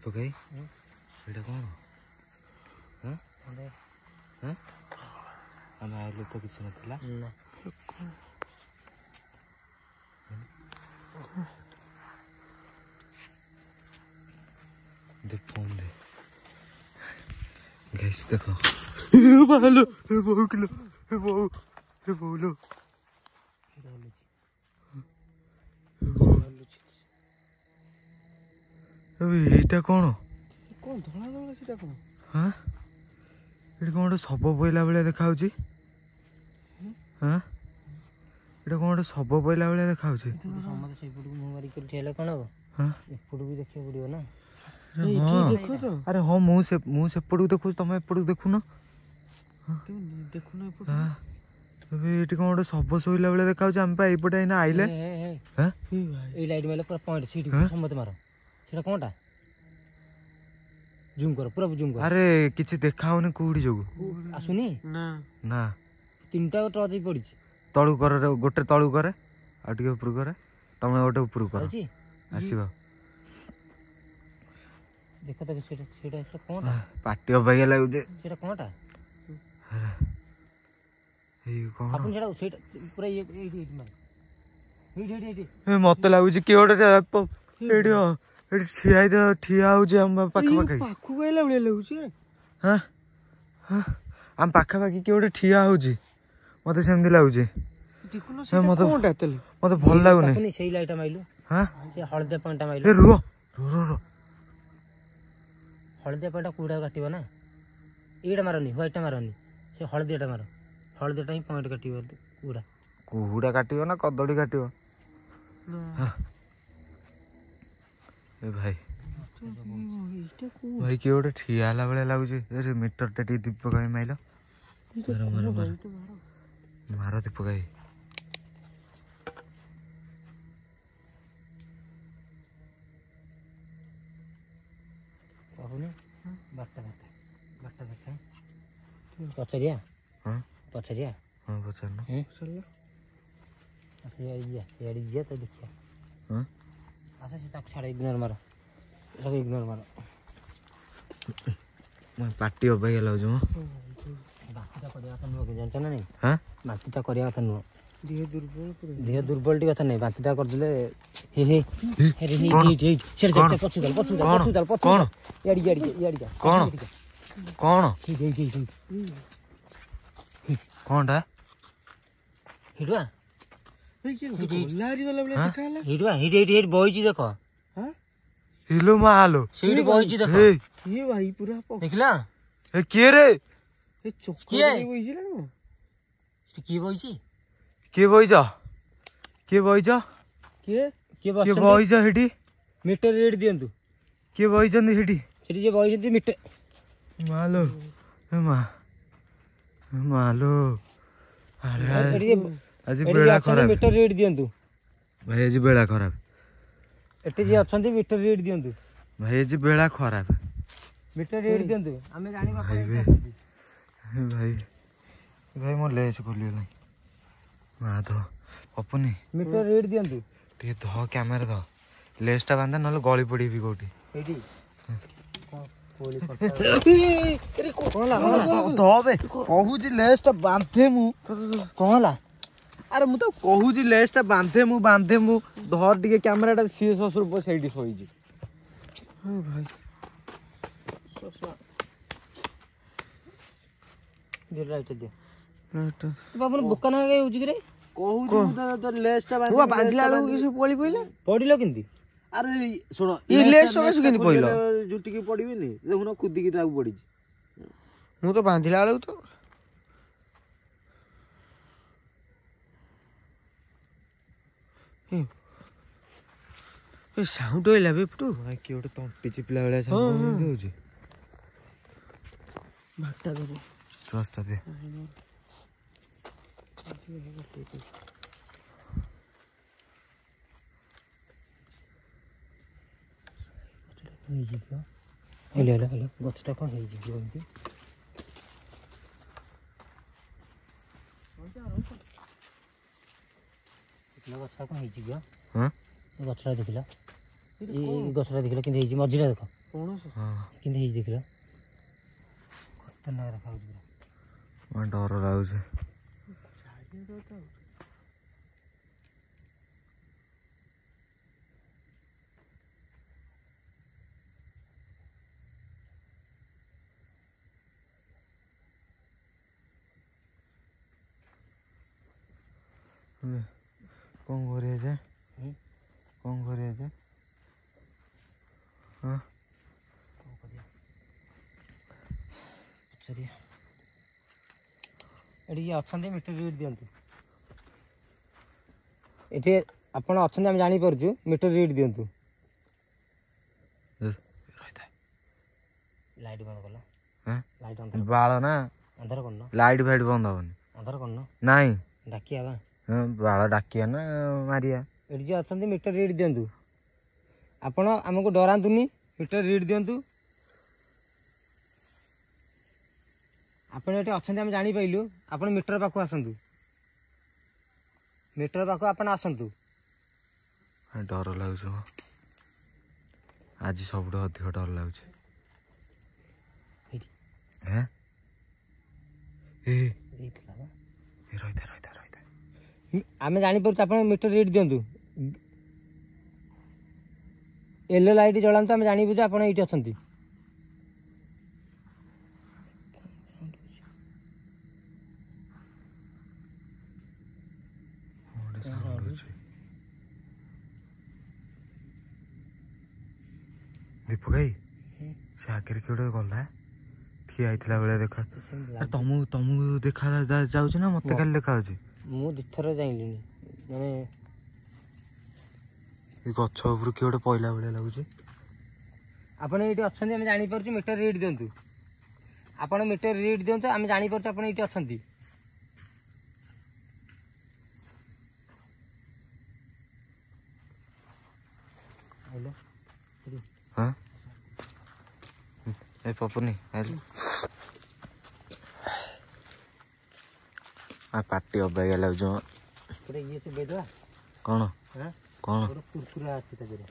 ପକାଇ ଏଇଟା କ'ଣ ଆମେ ଆଇଲୁ ତ କିଛି ନଥିଲା ଫୋନ୍ ଦେ गाइस देखो भालो बहु किलो बहु এইটা কোন কোন ধଳା ଧଳା ସେଟା কোନ হ্যাঁ এটা কোন ଗୋଟେ ଶବ ପଇଲା ଭଳିଆ ଦେଖାଉଛି হ্যাঁ এটা কোন ଗୋଟେ ଶବ ପଇଲା ଭଳିଆ ଦେଖାଉଛି ସମସ୍ତେ ସେଇପଟକୁ ମୁହଁ ମାରି କରି ଠିଆ ହେଲେ କ'ଣ ହବ ହଁ ଏପଟକୁ ବି ଦେଖିବାକୁ ପଡ଼ିବ ନା ଦେଖ ତ ଆରେ ହଁ ମୁଁ ସେପଟକୁ ଦେଖୁଛି ତମେ ଏପଟକୁ ଦେଖୁନ ଦେଖୁନ ଏପଟ ଏବେ ଏଠି କଣ ଗୋଟେ ଶବ ଶୋଇଲା ଭଳିଆ ଦେଖାଉଛି ଆମେ ପା ଏଇପଟେ ଏଇନା ଆଇଲେ ହଁ ଏଇ ଲାଇଟ୍ ମାରିଲେ ପୁରା ପଏଣ୍ଟ ସେଇଠି ସମସ୍ତେ ମାର ସେଇଟା କ'ଣଟା ଜୁମ୍ କର ପୁରା ଜୁମ୍ କର ଆରେ କିଛି ଦେଖା ହଉନି କୋଉଠି ଯୋଗୁ ଆସୁନି ନା ନା 3ଟା ଟର୍ଚ୍ଚ ହେଇ ପଡ଼ିଛି ତଳୁ କର ଗୋଟେ ତଳୁ କରେ ଆଉ ଟିକେ ଉପରକୁ କରେ ତମେ ଗୋଟେ ଉପରକୁ କର ଅଛି ଆସିବ ଦେଖ ତାକୁ ସେଇଟା କ'ଣଟା ପାଟି ଅବାଗିଆ ଲାଗୁଛି ସେଇଟା କ'ଣଟା ଏଇ କଣ ଆପଣ ସେଇଟା ପୁରା ଏଇଠି ମାର ଏଇଠି ମତେ ଲାଗୁଛି କିଏ ଗୋଟେ ଏଇଠି ଠିଆ ହଉଛି ଆମ ପାଖାପାଖି ପାଖକୁ ଆଇଲା ଭଳିଆ ଲାଗୁଛି ହଁ ଆମ ପାଖାପାଖି କିଏ ଗୋଟେ ଠିଆ ହଉଛି ମତେ ସେମିତି ଲାଗୁଛି ମତେ ଭଲ ଲାଗୁନି ସେଇ ଲାଇଟ୍ ମାଇଲୁ ହଁ ସେ ହଳଦିଆ ପଏଣ୍ଟଟା ମାଇଲୁ ରୁହ ହଳଦିଆ ପଏଣ୍ଟଟା କୁହୁଡ଼ା କାଟିବ ନା ଏଇଟା ମାରନି ହ୍ୱାଇଟଟା ମାରନି ସେ ହଳଦିଆଟା ମାର ହଳଦିଆଟା ହିଁ ପଏଣ୍ଟ କାଟିବ କୁହୁଡ଼ା କାଟିବ ନା କଦଳୀ କାଟିବ ଏ ଭାଇ କିଏ ଗୋଟେ ଠିଆ ହେଲା ଭଳିଆ ଲାଗୁଛି ମିଟରଟା ଟିକେ ଦୀପ କାହିଁ ମାଇଲ ମାର ଦୀପ କାହିଁ କହୁନି ବାରଟା ପଚାରିଆ ହଁ ପଚାରିଆ ହଁ ପଚାରୁନ ଇଆଡ଼େ ଯିବା ତ ଦେଖିବା ହଁ ଆଚ୍ଛା ସେ ତାକୁ ଛାଡ଼ ଇଗ୍ନୋର ମାର ତାକୁ ଇଗ୍ନୋର ମାର ପାଟି ଅବାଗିଆ ଲାଗୁଛି ମ ବାନ୍ତିଟା କରିବା କଥା ନୁହଁ ଜାଣିଛ ନା ନାଇଁ ହଁ ବାନ୍ତିଟା କରିବା କଥା ନୁହଁ ଦେହ ଦୁର୍ବଳ ଟିକେ କଥା ନାହିଁ ବାନ୍ତିଟା କରିଦେଲେ କଣଟା ବଇଛି ଦେଖ ହିଲୋ ମା ହାଲୋ ସେଇଠି ବଇଛି ଦେଖ ଭାଇ ପୁରା ଦେଖିଲା କିଏ ରେ କିଏ ବଇଛି କିଏ ବଇଛ କିଏ ବଇଛ କିଏ ବଇଛ ସେଠି ମିଟର ରେଟ୍ ଦିଅନ୍ତୁ କିଏ ବଇଛନ୍ତି ସେଠି ସେଠି ଯିଏ ବଇଛନ୍ତି ମିଟର ମାଲୋ ମାଲୋ ଆଜି ବେଳା ଖରାପ ମିଟର ରେଟ୍ ଦିଅନ୍ତୁ ଭାଇ ଆଜି ବେଳା ଖରାପ ଏଠି ଯିଏ ଅଛନ୍ତି ମିଟର ରେଟ୍ ଦିଅନ୍ତୁ ଭାଇ ଆଜି ବେଳା ଖରାପ ମିଟର ରେଟ୍ ଦିଅନ୍ତୁ ଆମେ ଜାଣିବା ଭାଇ ଭାଇ ମୋ ଲେସ୍ ଖୋଲିଗଲାଣି ମା ଧ ପପୁନି ମିଟର ରେଟ୍ ଦିଅନ୍ତୁ ଟିକେ ଧ କ୍ୟାମେରା ଧ ଲେସ୍ଟା ବାନ୍ଧେ ନହେଲେ ଗଳି ପଡ଼ିବି କୋଉଠି ଏଇଠି କହୁଛି ଲେସ୍ଟା ବାନ୍ଧେ ମୁଁ କ'ଣ ହେଲା ଆରେ ମୁଁ ତ କହୁଛି ଲେସ୍ଟା ବାନ୍ଧେ ମୁଁ ଧର ଟିକେ କ୍ୟାମେରାଟା ସିଏ ଶ୍ୱଶୁର ସେଇଠି ଶୋଇଛି ଭାଇ ବୋକା ନା ହେଉଛି କିରେ କହୁଛି ମୁଁ ତ ଲେସ୍ଟା ବାନ୍ଧିଲା ବେଳକୁ କିଛି ପଳି ପଇଲା ପଡ଼ିଲ କେମିତି ଆରେ ଶୁଣ ଲେସ୍ ସକାଶେ କେମିତି ପଇଲ ଜୁଟିକି ପଡ଼ିବିନି ଦେଖୁନ କୁଦିକି ତାକୁ ପଡ଼ିଛି ମୁଁ ତ ବାନ୍ଧିଲା ବେଳକୁ ତ ସାଉଣ୍ଡ ହେଇଲା ବେ ଏପଟୁ କିଏ ଗୋଟେ ତଣ୍ଟି ଚିପିଲା ଭଳିଆ ସାଉଣ୍ଡ ହଉଛି ଭାତଟା ଦେବ ଟର୍ଚ୍ଚଟା ଦେ ହେଇଯିବ ଗଛଟା କ'ଣ ହେଇଯିବ ଏମିତି ଗଛଟା କ'ଣ ହେଇଯିବ ଗଛଟା ଦେଖିଲ ଏଇ ଗଛଟା ଦେଖିଲ କେମିତି ହେଇଛି ମଝିଟା ଦେଖ କେମିତି ହେଇଛି ଦେଖିଲ ଖତରନାକ ଦେଖାଯାଉଛି ପୁରା ଡର ଲାଗୁଛି कौन करे जे कौन करे जे हाँ चलिए एटी अच्छा मीटर रीड दिंतु ये आपण अच्छा आम जापरचु मीटर रीड दिंतु लाइट बंद कला लाइट अंधार बाल ना अंधार करना लाइट फाइट बंद हेनी अंधार करना नाई डाकिया बा बाल डाकिया ना मारिया ये अच्छा मीटर रीड दिंतु आपण आमको डरातुनि मीटर रीड दिंतु आपण ये अच्छा आम जापारू आप मीटर पाक आसतु मीटर पाक आप आसतु डर लगुच आज सब अधिक डर लगुच आम जापर आप मीटर रीड दिंतु येलो लाइट जलांतु आम जानबू जे आप ये अच्छा दीपक भाई से आगे किए गला ठिया होता बेले देखा तुमको देखा जाऊँ ना मत खाली देखा मु दिथर जाइलिनी माने गछ उपर किए गोटे पहला भाया लगुच आपड़ ये अच्छा आम जापर मीटर रीड दिंतु आप मीटर रीड दिंतु आम जापर आप ये अच्छा हाँ ए पपुनी पार्टी अबाया लगुच ये से बेदवा कौन हां कौन कुरकुरा अछि तजरे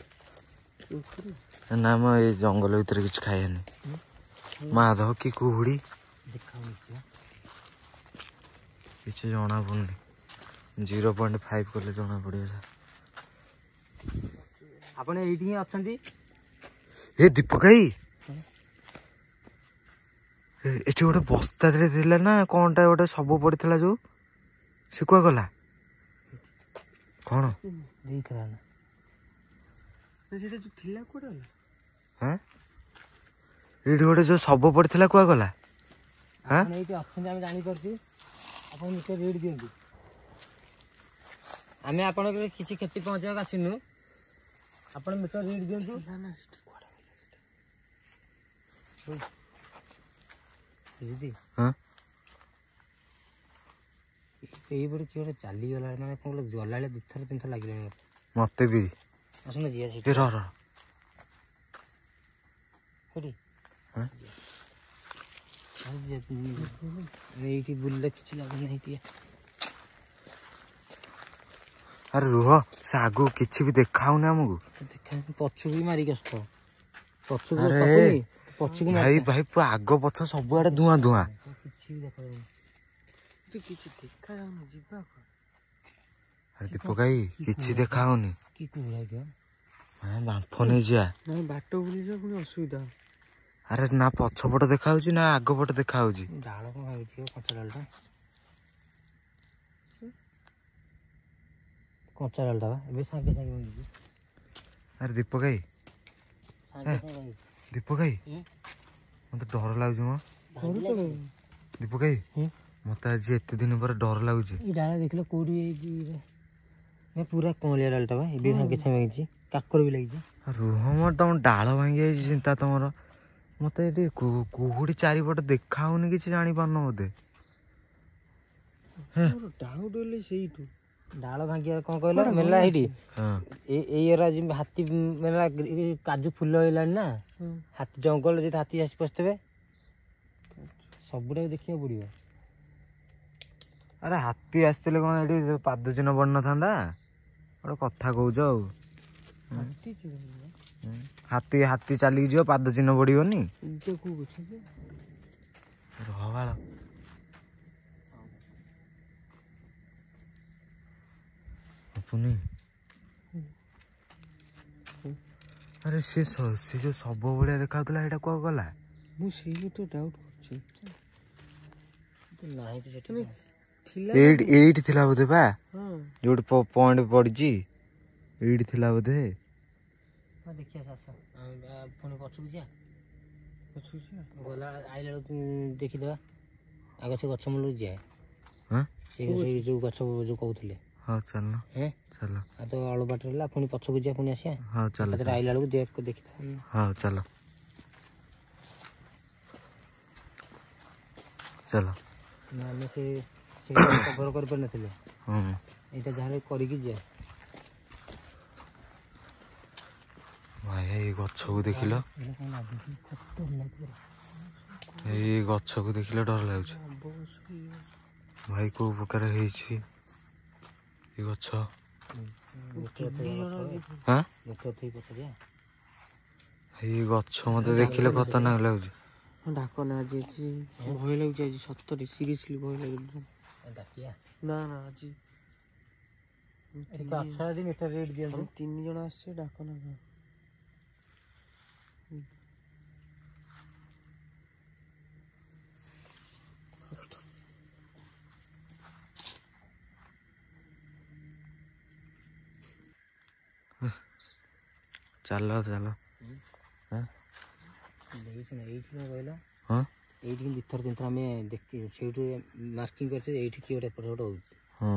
ना म ये जंगल भीतर किछ खाएनी माधव की कुहुड़ी किसी जना पड़नी 0.5 कले जना पड़ेगा आपण एठी अच्छा ए दीपक भाई एठी गोटे बस्ता ना कौनटा गोटे सब पड़ा जो से कुआ गला कौन हाँ ये गोटे जो सब पड़ा कुआ गला हाँ मीटर रीड दिंतु आम आप किसी क्षति पहुँचा आसनु आप मीटर रीड दिंतु हाँ ये किए गोटे चलीगला मैंने कौन गला दिथर तीन थर लगे मत भी आसन जी ये बुल्ले किसी लगुना अरे रुह से आगु किसी भी देखा आमको देखा पछू भी मारिक आस पछू अरे पछू भाई भाई पूरा आग पछ सब आड़े धुआं धुआं अरे दीपक भाई किसी देखा बांफ नहीं जा बाट बुली पुणी असुविधा अरे ना पछपट देखा ना आग पट देखा डाल कंचा डालटा कंचा डालटा सागे सागे अरे दीपक भाई दीपक भाई मत डर लगुच दीपक भाई मत आज एत दिन पर डर लगुच डाल देख कौटी पूरा कमलिया डालटा बा सागे सागे काकर भी लगी रुह मोर तुम डाल भांगी चिंता तुम मत ये कुहुड़ी चारिपट देखा कि जानी पारन बोधे डाल भांगी कौन कहल मेला ये हाथी मेला काजू फुल होगा ना हाथी जंगल जो हाथी आसी पशे सबुटा देखा पड़ो अरे हाथी आसते कौन ये पाद चिन्ह पड़ ना था गोटे कथा कौच हाथी हाथी चलिक जी पाद चिन्ह पड़ोनी रहा अरे से जो सब भाया देखा यहाँ क्या गला मुझे तो डाउट ଏଇଠି ଥିଲା ବୋଧେ ବା ହଁ ଯୋଉଠି ପଏଣ୍ଟ ପଡିଛି ଏଇଠି ଥିଲା ବୋଧେ। ଦେଖିଆ ଆସ ପୁଣି ପଛକୁ ଯିବା ଗଲା ଆଇଲା ବେଳକୁ ଦେଖିଦେବା ଆଗ ସେ ଗଛ ମୂଳକୁ ଯିବା ସେଇ ଯୋଉ ଗଛ ଯୋଉ କହୁଥିଲେ। ହଁ ଚାଲ ହେଁ ଚାଲ ଆଉ ତ ଅଳୁ ବାଟ ହେଲା ପୁଣି ପଛକୁ ଯିବା ପୁଣି ଆସିବା। ହଁ ଚାଲ ଆଇଲା ବେଳକୁ ଦେଖିବା। ହଁ ଚାଲ ଚାଲ ନା ଆମେ ସେଇଟା କଭର କରିପାରିନଥିଲେ ହଁ ଏଇଟା ଯାହା କରିକି ଯିବା। ଭାଇ ଏଇ ଗଛକୁ ଦେଖିଲ ଏଇ ଗଛକୁ ଦେଖିଲେ ଡର ଲାଗୁଛି ଭାଇ କୋଉ ପ୍ରକାର ହେଇଛି ଏ ଗଛ। ହାଁ ଏଇ ଗଛ ମତେ ଦେଖିଲେ ଖତରନାକ ଲାଗୁଛି। ଡାକନା ଆଜି ଭୟ ଲାଗୁଛି ଆଜି ସତରେ ସିରିୟସଲି ଭୟ ଲାଗୁଛି। ନା ନା ଆଜି 3 ଜଣ ଆସିছে ଡାକନା। ଚାଲ ଚାଲ ହଁ ଏଇଠି ଦିଥର ତିନିଥର ଆମେ ଦେଖି ସେଇଠୁ ମାର୍କିଂ କରିଛେ ଏଇଠି କିଏ ଗୋଟେ ଏପଟ ହଉଛି ହଁ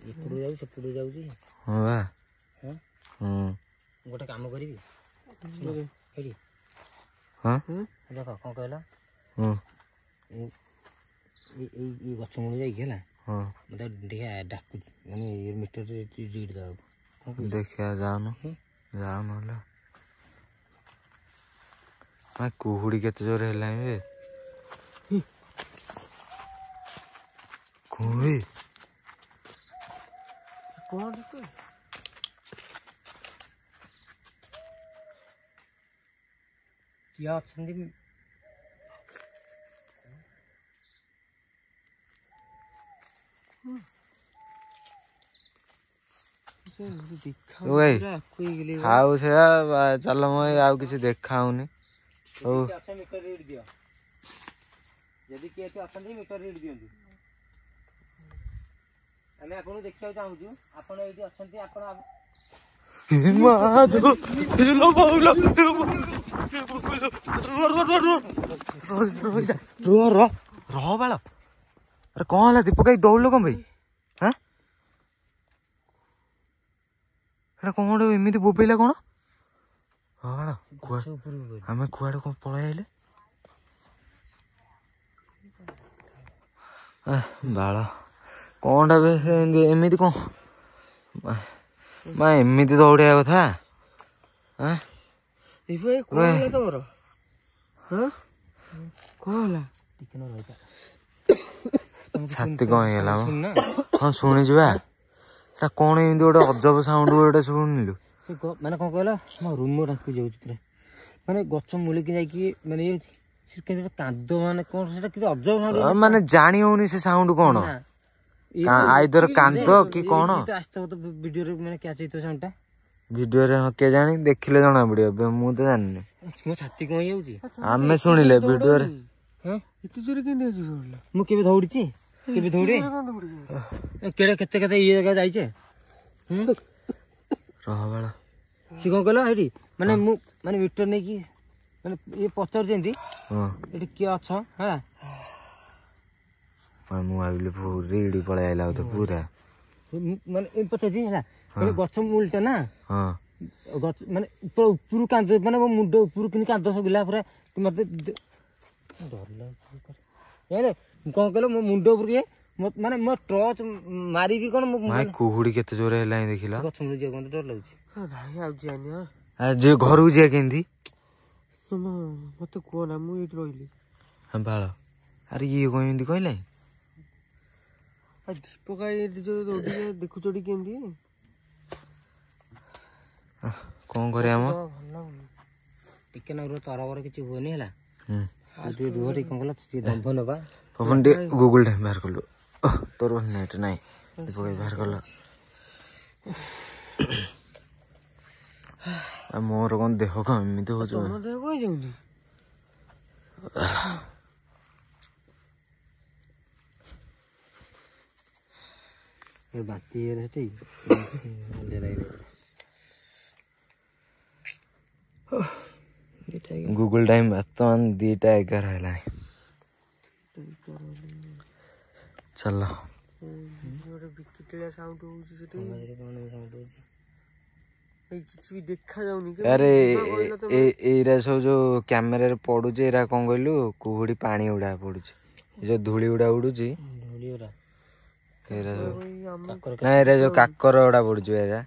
ଏପଟକୁ ଯାଉଛି ସେପଟକୁ ଯାଉଛି। ହଁ ବା ହଁ ହଁ ଗୋଟେ କାମ କରିବି ଏଇଠି ହଁ ଦେଖ କ'ଣ କହିଲ ହଁ ଏଇ ଗଛ ମୂଳ ଯାଇକି ହେଲା ହଁ ମତେ ଦେଖିଆ ଡାକୁଛି ମାନେ ମିଟରରେ ରିଡ୍ ଦେବାକୁ ଦେଖିଆ ଯାଉନ ନହେଲେ କୁହୁଡି କେତେ ଜୋରେ ହେଲାଣି ବେ କୁହୁଡି କିଏ ଅଛନ୍ତି ଆଉ ସେୟା ଚାଲ ମୁଁ ଆଉ କିଛି ଦେଖାଉନି। ହଉ ଯଦି କିଏ ଏଠି ଅଛନ୍ତି ମିଟର ରିଡ୍ ଦିଅନ୍ତୁ। ଆମେ ଆପଣଙ୍କୁ ଦେଖିବାକୁ ଚାହୁଁଛୁ ଆପଣ ଏଇଠି ଅଛନ୍ତି ଆପଣ ରହ ବାଳ ଆରେ କଣ ହେଲା ଦୀପକ ଭାଇ ଦୌଡ଼ିଲ କଣ ଭାଇ ହାଁ ଏଟା କଣ ଗୋଟେ ଏମିତି ବୋବେଇଲା କଣ? ହଁ ବାଳ ଆମେ କୁଆଡେ କଣ ପଳେଇ ଆଇଲେ ବାଳ କଣଟା ବେ ଏମିତି କଣ ଏମିତି ଦୌଡ଼ିବା କଥା କଣ ହେଲା ତମର? କଣ ହେଲା? ଛାତି କଣ ହେଇଗଲା ହଁ ଶୁଣିଛୁ ବା ଏଟା କଣ ଏମିତି ଗୋଟେ ଅଜବ ସାଉଣ୍ଡ ଗୋଟେ ଶୁଣିଲୁ ମାନେ କଣ କହିଲ ମୋ ରୁମ ଡାକି ଯାଉଛି ପୁରା ମାନେ ଗଛ ମୂଳିକି ଯାଇକି ମାନେ ଇଏ କାନ୍ଦ ମାନେ କଣ ସେଟା କିଛି ଅଜବ ସାଉଣ୍ଡ ମାନେ ଜାଣି ହଉନି ସେ ସାଉଣ୍ଡ କଣ ଆଇଦର କାନ୍ଦ କି କଣ ଆସିଥିବ ତ ଭିଡିଓରେ ମାନେ କ୍ୟାଚ୍ ହେଇଥିବ ସାଉଣ୍ଡଟା ଭିଡିଓରେ କେଜାଣି ଦେଖିଲେ ଜଣା ପଡିବ ମୁଁ ତ ଜାଣିନି ମୋ ଛାତି କଣ ହେଇଯାଉଛି ଆମେ ଶୁଣିଲେ ଭିଡିଓରେ ଏତେ ଜୋରେ କେମିତି ମୁଁ କେବେ ଦୌଡ଼ିଛି କେବେ ଦୌଡେ କେଡେ କେତେ କେତେ ଇଏ ଜାଗା ଯାଇଛେ ରହ ବାଳ ସିଏ କଣ କହିଲ ଏଇଠି ମାନେ ମୁଁ ମାନେ ମିଟର ନେଇକି ମାନେ ଇଏ ପଚାରୁଛନ୍ତି ଏଠି କିଏ ଅଛ ହେଲା ମୁଁ ଭାବିଲି ରିଡି ପଳେଇ ଆଇଲା ବୋଧେ ପୁରା ମାନେ ଏ ପଚାରୁଛି ହେଲା ଗଛ ମୂଳଟା ନା ଗଛ ମାନେ ଉପରୁ କାନ୍ଦ ମାନେ ମୋ ମୁଣ୍ଡ ଉପରୁ କିନ୍ତୁ କାନ୍ଦ ଶୁଭିଲା ପୁରା ମତେ ଡର ଲାଗୁଛି କଣ କହିଲ ମୋ ମୁଣ୍ଡ ଉପରୁ ମାନେ ମୋ ଟର୍ଚ୍ଚ ମାରିବି କଣ କୁହୁଡି କେତେ ଜୋରେ ହେଲାଣି ଦେଖିଲ ଗଛ ମୂଳ ଯିବାକୁ ମତେ ଡର ଲାଗୁଛି ଘରକୁ ଯିବା କେମିତି ମତେ କୁହ ନା ମୁଁ ଏଇଠି ରହିଲି ବାଳ ଆରେ ଇଏ କଣ ଏମିତି କହିଲା ଦୀପକ ଦେଖୁଛ କେମିତି କଣ କରିବା ମ ଟିକେ ନା ତରବର କିଛି ହୁଏନି ହେଲା ରୁହ ଟିକେ କଣ କଲା ଟିକେ ଦମ୍ଭ ନବା ପବନ ଟିକେ ଗୁଗୁଲ ଟାଇମ୍ ବାହାର କଲୁ ତୋର ନେଟ୍ ନାହିଁ ଦୀପକ ବାହାର କଲ ମୋର କଣ ଦେହ କଣ ଏମିତି ହଉଛି ବାନ୍ତି ସେଠି ଗୁଗଲ ଟାଇମ୍ ବର୍ତ୍ତମାନ 2:11 ହେଲାଣି। ଚାଲ କିଛି ବି ଦେଖାଯାଉନି। ଆରେ ଏଇରା ସବୁ ଯୋଉ କ୍ୟାମେରାରେ ପଡୁଛି ଏଇରା କଣ କହିଲୁ କୁହୁଡି ପାଣି ଗୁଡା ପଡୁଛି ଯୋଉ ଧୂଳି ଗୁଡା ଉଡୁଛି ଏଇରା ନା ଏଇରା ଯୋଉ କାକର ଗୁଡା ପଡୁଛି ଏଇରା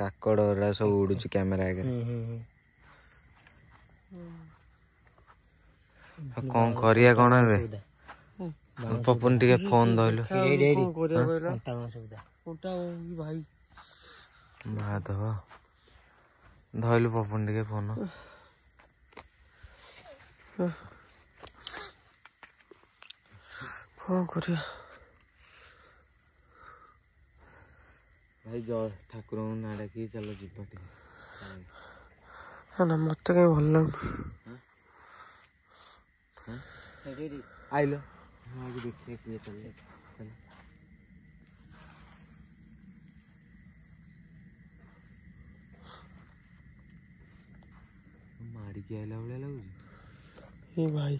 କାକଡ ଗୁଡା ସବୁ ଉଡୁଛି କ୍ୟାମେରା ଆଗରେ। କଣ କରିବା କଣ ଏବେ ପପନ ଟିକେ ଫୋନ ଧଇଲୁ ମାଧବ ଧଇଲୁ ପପନ ଟିକେ ଫୋନ କଣ କରିବା ଭାଇ ଜୟ ଠାକୁରଙ୍କୁ ନାଁ ଡାକି ଚାଲ ଯିବା ଟିକେ। ନା ମତେ କାହିଁ ଭଲ ଲାଗୁନି। ଆଇଲ ଦେଖିବା କିଏ ଚାଲିଲେ ମାଡ଼ିକି ଆଇଲା ଭଳିଆ ଲାଗୁଛି। ଏ ଭାଇ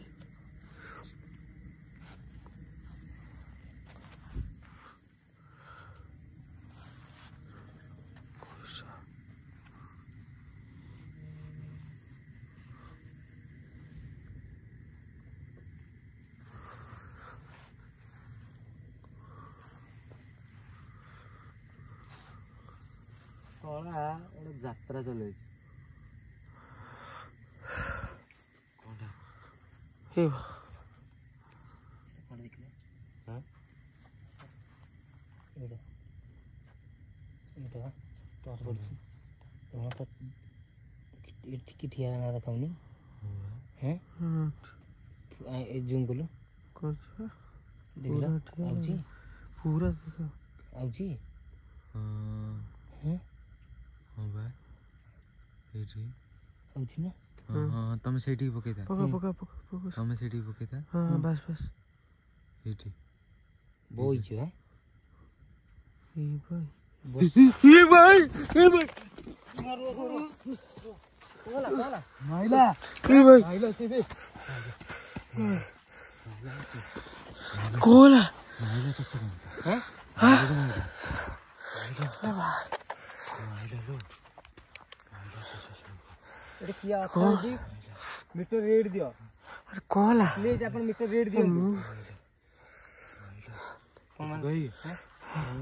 କଳା ଗୋଟେ ଯାତ୍ରା ଚଲେଇଛି। ଠିଆ ଦେଖାଉନି ଜୁମ୍ କଲୁ ଆଉଛି ପୁରା ଆଉଛି ଆଉଛି ନା ତମେ ସେଇଠିକି ପକେଇଥା ତମେ ସେଇଠିକି ପକେଇଥା ବାସ୍ ବାସ୍ ସେଇଠି ବଇଛୁ କୋଲା ମିଟର ରେଟ୍ ଦିଅ କୋଲା ପ୍ଲିଜ ଆପଣ ମିଟର ରେଟ୍ ଦିଅନ୍ତୁ।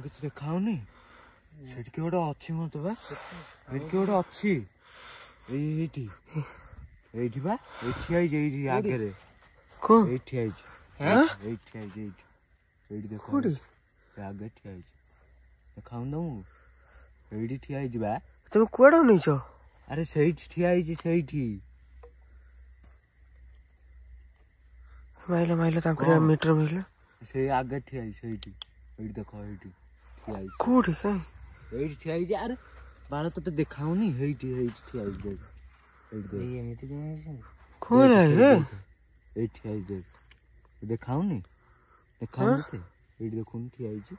କିଛି ଦେଖାଉନି ସେଠି କିଏ ଗୋଟେ ଅଛି ମତେ ବା ଏଠି କିଏ ଗୋଟେ ଅଛି ଏଇଠି ଏଇଠି ବା ଏଇଠି ଆଇଛି ଏଇଠି ଆଗରେ ଏଇଠି ଆଇଛି ଏଇଠି ଆଇଛି ଏଇଠି ଦେଖ ଆଗରେ ଠିଆ ହେଇଛି ଦେଖାଉନି ତମକୁ ଏଇଠି ଠିଆ ହେଇଛି ବା। ତମେ କୁଆଡେ ନେଇଛ? ଆରେ ସେଇଠି ଠିଆ ହେଇଛି ସେଇଠି ମାଇଲ ତାଙ୍କର ମିଟର ମାଇଲ ସେଇ ଆଗରେ ଠିଆ ହେଇଛି ସେଇଠି ଏଇଠି ଦେଖ ଏଇଠି ଠିଆ ହେଇଛି କୋଉଠି କାଇଁ ଏଇଠି ଠିଆ ହେଇଛି। ଆରେ ବାଳ ତତେ ଦେଖାଉନି ଏଇଠି ଏଇଠି ଠିଆ ହେଇଛି ଏଇଠି କୋଲା ଏଇଠି ଠିଆ ହେଇଛି ଦେଖାଉନି ଦେଖାଉନି ତତେ ଏଇଠି ଦେଖୁନି ଠିଆ ହେଇଛି।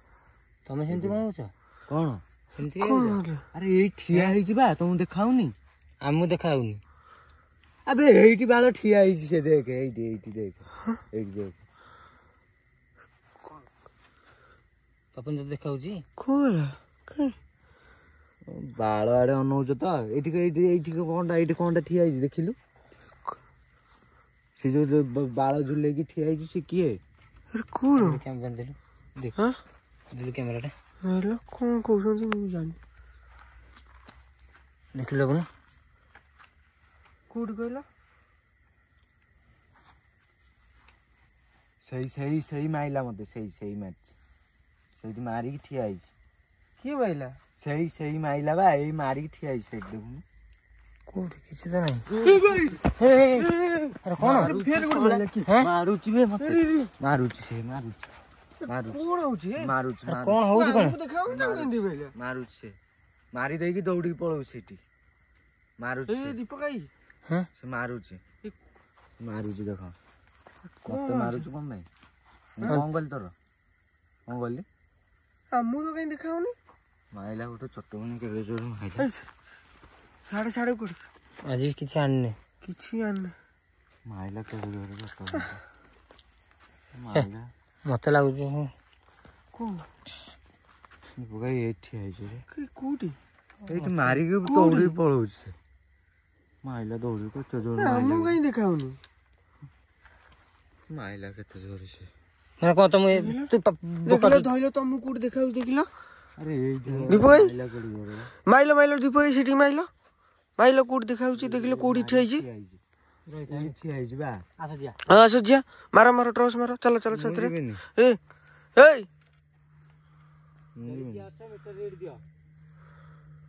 ତମେ ସେମିତି କଣ ହଉଛ କଣ ସେମିତି ଆରେ ଏଇ ଠିଆ ହେଇଛି ବା ତମକୁ ଦେଖାଉନି ଆମକୁ ଦେଖାଯାଉନି ଆବେ ଏଇଠି ବାଳ ଠିଆ ହେଇଛି ସେ ଦେଖେ ଏଇଠି ଏଇଠି ଦେଖେ ଏଇଠି ଦେଖେ ପପନ ତତେ ଦେଖାଉଛି କୋଲା ବାଳ ଆଡେ ଅନଉଛ ତ ଏଇଠି ଏଇଠି ଏଇଠି କଣଟା ଠିଆ ହେଇଛି ଦେଖିଲୁ ସେ ଯୋଉ ବାଳ ଝୁଲେଇକି ଠିଆ ହେଇଛି ସେ କିଏ? କଣ କ୍ୟାମେରାଟା କଣ କହୁଛନ୍ତି ମୁଁ ଜାଣିନି ଦେଖିଲୁ ଆପଣ କୋଉଠି କହିଲ ସେଇ ମାଇଲା ମତେ ସେଇ ମାରିଛି ସେଇଠି ମାରିକି ଠିଆ ହେଇଛି। କିଏ ମାଇଲା ସେଇ ମାଇଲା ବା ଏଇ ମାରିକି ଠିଆ ହେଇଛି ସେଇଠି ଦେଖୁନୁ କୋଉଠି କିଛି ତ ନାହିଁ କଣ ମାରୁଛି ବେ ମତେ ମାରୁଛି ସେ ମାରୁଛି ସେ ମାରି ଦେଇକି ଦୌଡ଼ିକି ପଳଉ ସେଇଠି ମାରୁଛି ଦୀପକ ଭାଇ ସେ ମାରୁଛି ଦେଖ ମତେ ମାରୁଛୁ କଣ ପାଇଁ ମୁଁ କଣ କଲି ତୋର କଣ କଲି ଆମକୁ ତ କାଇଁ ଦେଖାଉନି ମାଇଲା ଗୋଟେ ଚଟକଣି କେବେ ଜୋର ମାଇଲା ସାଢେ ସାଢେ କୋଡି ଆଜି କିଛି ଆଣିନି କିଛି ଆଣିନି ମାଇଲା କେବେ ଜୋର ଚଟକଣି ମାଇଲା ମତେ ଲାଗୁଛି କୋଉ ପକାଇ ଏଠି ହେଇଛି ରେ କୋଉଠି ଏଇଠି ମାରିକି ଦୌଡ଼ିକି ପଳଉଛି ସେ ମାଇଲା ଦୌଡ଼ିକି କେତେ ଜୋର ଆମକୁ କାଇଁ ଦେଖାଉନି ମାଇଲା କେତେ ଜୋର ସେ ମାନେ କଣ ତମେ ଧଇଲ ତମକୁ କୋଉଠି ଦେଖାଉଛି ଦେଖିଲ ଆରେ ଏଇଠି ଦୀପ ଭାଇ ମାଇଲା କେତେ ଜୋର ମାଇଲ ମାଇଲ ଦୀପ ଭାଇ ସେଠି ମାଇଲ ମାଇଲ କୋଉଠି ଦେଖାଉଛି ଦେଖିଲ କୋଉଠି ଠିଆ ହେଇଛି ଠିଆ ହେଇଛି ବା ହଁ ଆସ ଯିଆ ମାର ମାର ଟର୍ଚ ମାର ଚାଲ ଚାଲ ଛାତରେ ଏଇ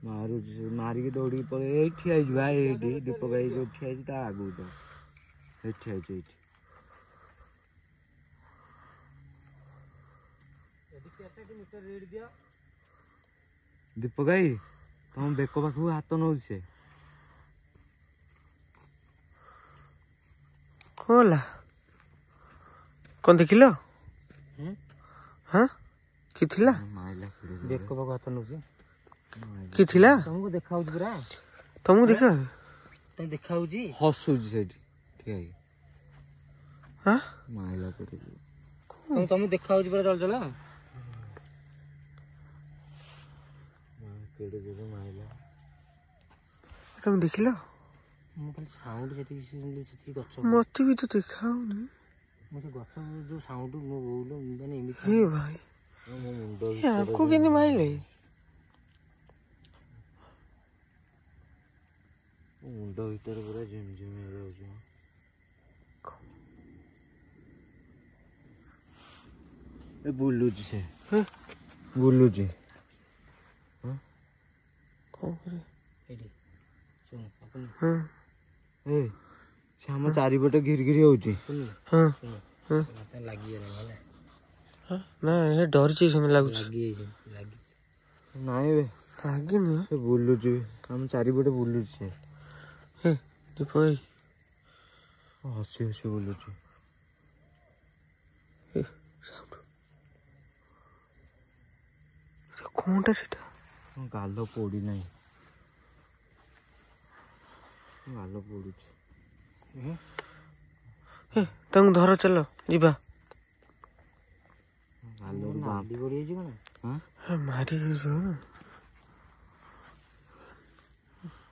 ମାରୁଛି ମାରିକି ଦୌଡ଼ିକି ପଳେଇ ଏଇଠି ଠିଆ ହେଇଛି ବା ଏଇଠି ଦୀପକ ଭାଇ ଯୋଉ ଠିଆ ହେଇଛି ତା ଆଗକୁ ତ ଏଇଠି ଠିଆ ହେଇଛି ଏଇଠି ଦୀପକ ଭାଇ ତମ ବେକ ପାଖକୁ ହାତ ନଉଛି ସେ କଣ ହେଲା କଣ ଦେଖିଲ ହଁ କି ଥିଲା ବେକ ପାଖ ହାତ ନଉଛି କି ଥିଲା ତମକୁ ଦେଖାଉଛି ପୁରା ତମକୁ ଦେଖ ତମେ ଦେଖାଉଛି ହସୁଛି ସେଠି ଠିଆ ହେଇକି ହଁ ମାଇଲା କେତେ ତମକୁ ଦେଖାଉଛି ପୁରା ଜଳ ଜଳ କେଡେ ଜୋରେ ମାଇଲା ତମେ ଦେଖିଲ ମୁଁ ଖାଲି ସାଉଣ୍ଡ ସେତିକି ଶୁଣିଲି ସେତିକି ଗଛ ମତେ ବି ତ ଦେଖାଉନି ମୁଁ ସେ ଗଛ ଯୋଉ ସାଉଣ୍ଡ ମୋ ବୋଉଲ ମାନେ ଏମିତି ହେ ଭାଇ ମୋ ମୁଣ୍ଡ ଆକୁ କେମିତି ମାଇଲେ ମୁଣ୍ଡ ଭିତରେ ପୁରା ଝିମଝିମ ହେଇଯାଉଛି ଏ ବୁଲୁଛି ସେ ବୁଲୁଛି କଣ କରେ ଏଇଠି ଶୁଣ ଆପଣ ହଁ ଏ ସେ ଆମ ଚାରିପଟେ ଘିରି ଘିରି ହଉଛି ହଁ ମତେ ଲାଗିଗଲାଣି ହେଲା ନା ଏ ଡରିଛି ସେମିତି ଲାଗୁଛି ଲାଗିଯାଇଛି ନାଇଁ ବେ ଲାଗିନି ସେ ବୁଲୁଛି ଆମ ଚାରିପଟେ ବୁଲୁଛି ସେ ହେ ଦୀପ ଭାଇ ହସି ହସି ବୁଲୁଛି କଣଟା ସେଟା ଗାଲ ପୋଡ଼ି ନାହିଁ ଗାଲ ପୋଡୁଛି ତାଙ୍କୁ ଧର ଚାଲ ଯିବା ଗାଲରୁ ନାଲି ପଡ଼ିଯାଇଛି କଣ ମାରି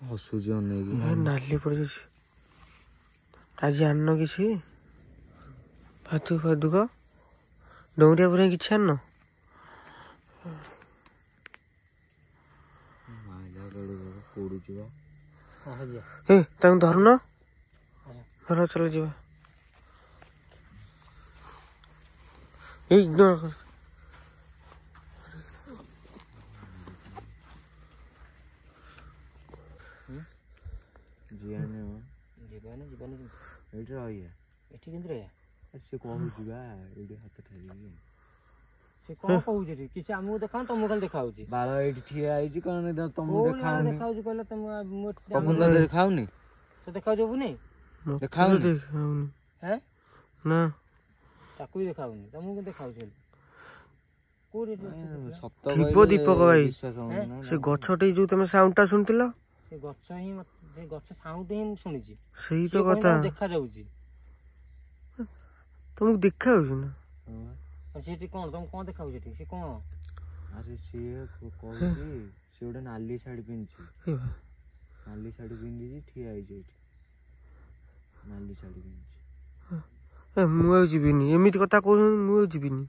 ହସୁଛି ଅନେଇକି ନାଲି ପଡ଼ିଯାଇଛି ଆଜି ଆଣିନ କିଛି ଫାଦୁକ ଡଉଁରିଆ ପୁରା କିଛି ଆଣିନ ପୋଡୁଛି ବା ତାଙ୍କୁ ଧରୁନ ଧର ଚାଲ ଯିବା ଇଗ୍ନୋର କର ଏଇଠି ରହିବା ଏଠି କେମିତି ରହିବା ସେ କହୁଛି ବା ଏଇଠି ହାତ ଠାରିକି ସେ କଣ କହୁଛି ଏଠି କିଛି ଆମକୁ ଦେଖାଉନି ତମକୁ ଖାଲି ଦେଖାଉଛି ବାଳ ଏଇଠି ଠିଆ ହେଇଛି କଣ ତମକୁ ଦେଖାଉନି ଦେଖାଉଛି କହିଲେ ପବନ ଦେଖାଉନି ତ ଦେଖାଉଛି ହବୁନି ଦେଖାଉନି ହେଁ ନା ତାକୁ ବି ଦେଖାଉନି ତମକୁ ଦେଖାଉଛି ଥିବ ଦୀପକ ଭାଇ ସେ ଗଛଟି ଯୋଉ ତମେ ସାଉଣ୍ଡ ଟା ଶୁଣିଥିଲ ସେ ଗଛ ହିଁ ସେ ଗଛ ସାଉଣ୍ଡ ହିଁ ଶୁଣିଛି ସେଇ ତ କଥା ଦେଖାଯାଉଛି ତମକୁ ଦେଖା ହଉଛି ନା ସେଠି କଣ ତମକୁ କଣ ଦେଖାଉଛି ସେଠି ସେ କଣ ଆରେ ସିଏ କହୁଛି ସେ ଗୋଟେ ନାଲି ଶାଢୀ ପିନ୍ଧିଛି ନାଲି ଶାଢୀ ପିନ୍ଧିଛି ଠିଆ ହେଇଛି ଏଇଠି ନାଲି ଶାଢୀ ପିନ୍ଧିଛି ମୁଁ ଆଉ ଯିବିନି ଏମିତି କଥା କହୁଛନ୍ତି ମୁଁ ଆଉ ଯିବିନି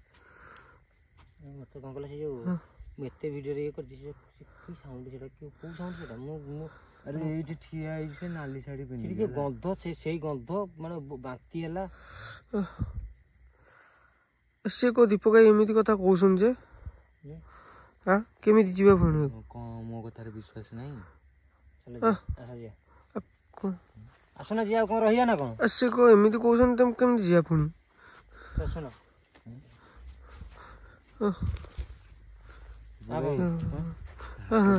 ମତେ କଣ କଲା ସେ ଯୋଉ ମୁଁ ଏତେ ଭିଡିଓରେ ଇଏ କରିଛି ସେ କି ସାଉଣ୍ଡ ସେଟା କୋଉ ସାଉଣ୍ଡ ସେଟା ମୁଁ ଆରେ ଏଇଠି ଠିଆ ହେଇଛି ସେ ନାଲି ଶାଢୀ ପିନ୍ଧିଛି ସେଠି ଗନ୍ଧ ସେଇ ଗନ୍ଧ ମାନେ ବାନ୍ତି ହେଲା ସେ କୋଉ ଦୀପକ ଭାଇ ଏମିତି କଥା କହୁଛନ୍ତି ଯେ କେମିତି ଯିବା ପୁଣି କଣ ମୋ କଥାରେ ବିଶ୍ୱାସ ନାହିଁ ଆସୁନା ଯିବା କଣ ରହିବା ନା କଣ ସେ କଣ ଏମିତି କହୁଛନ୍ତି ତମେ କେମିତି ଯିବା ପୁଣି ଆସୁନ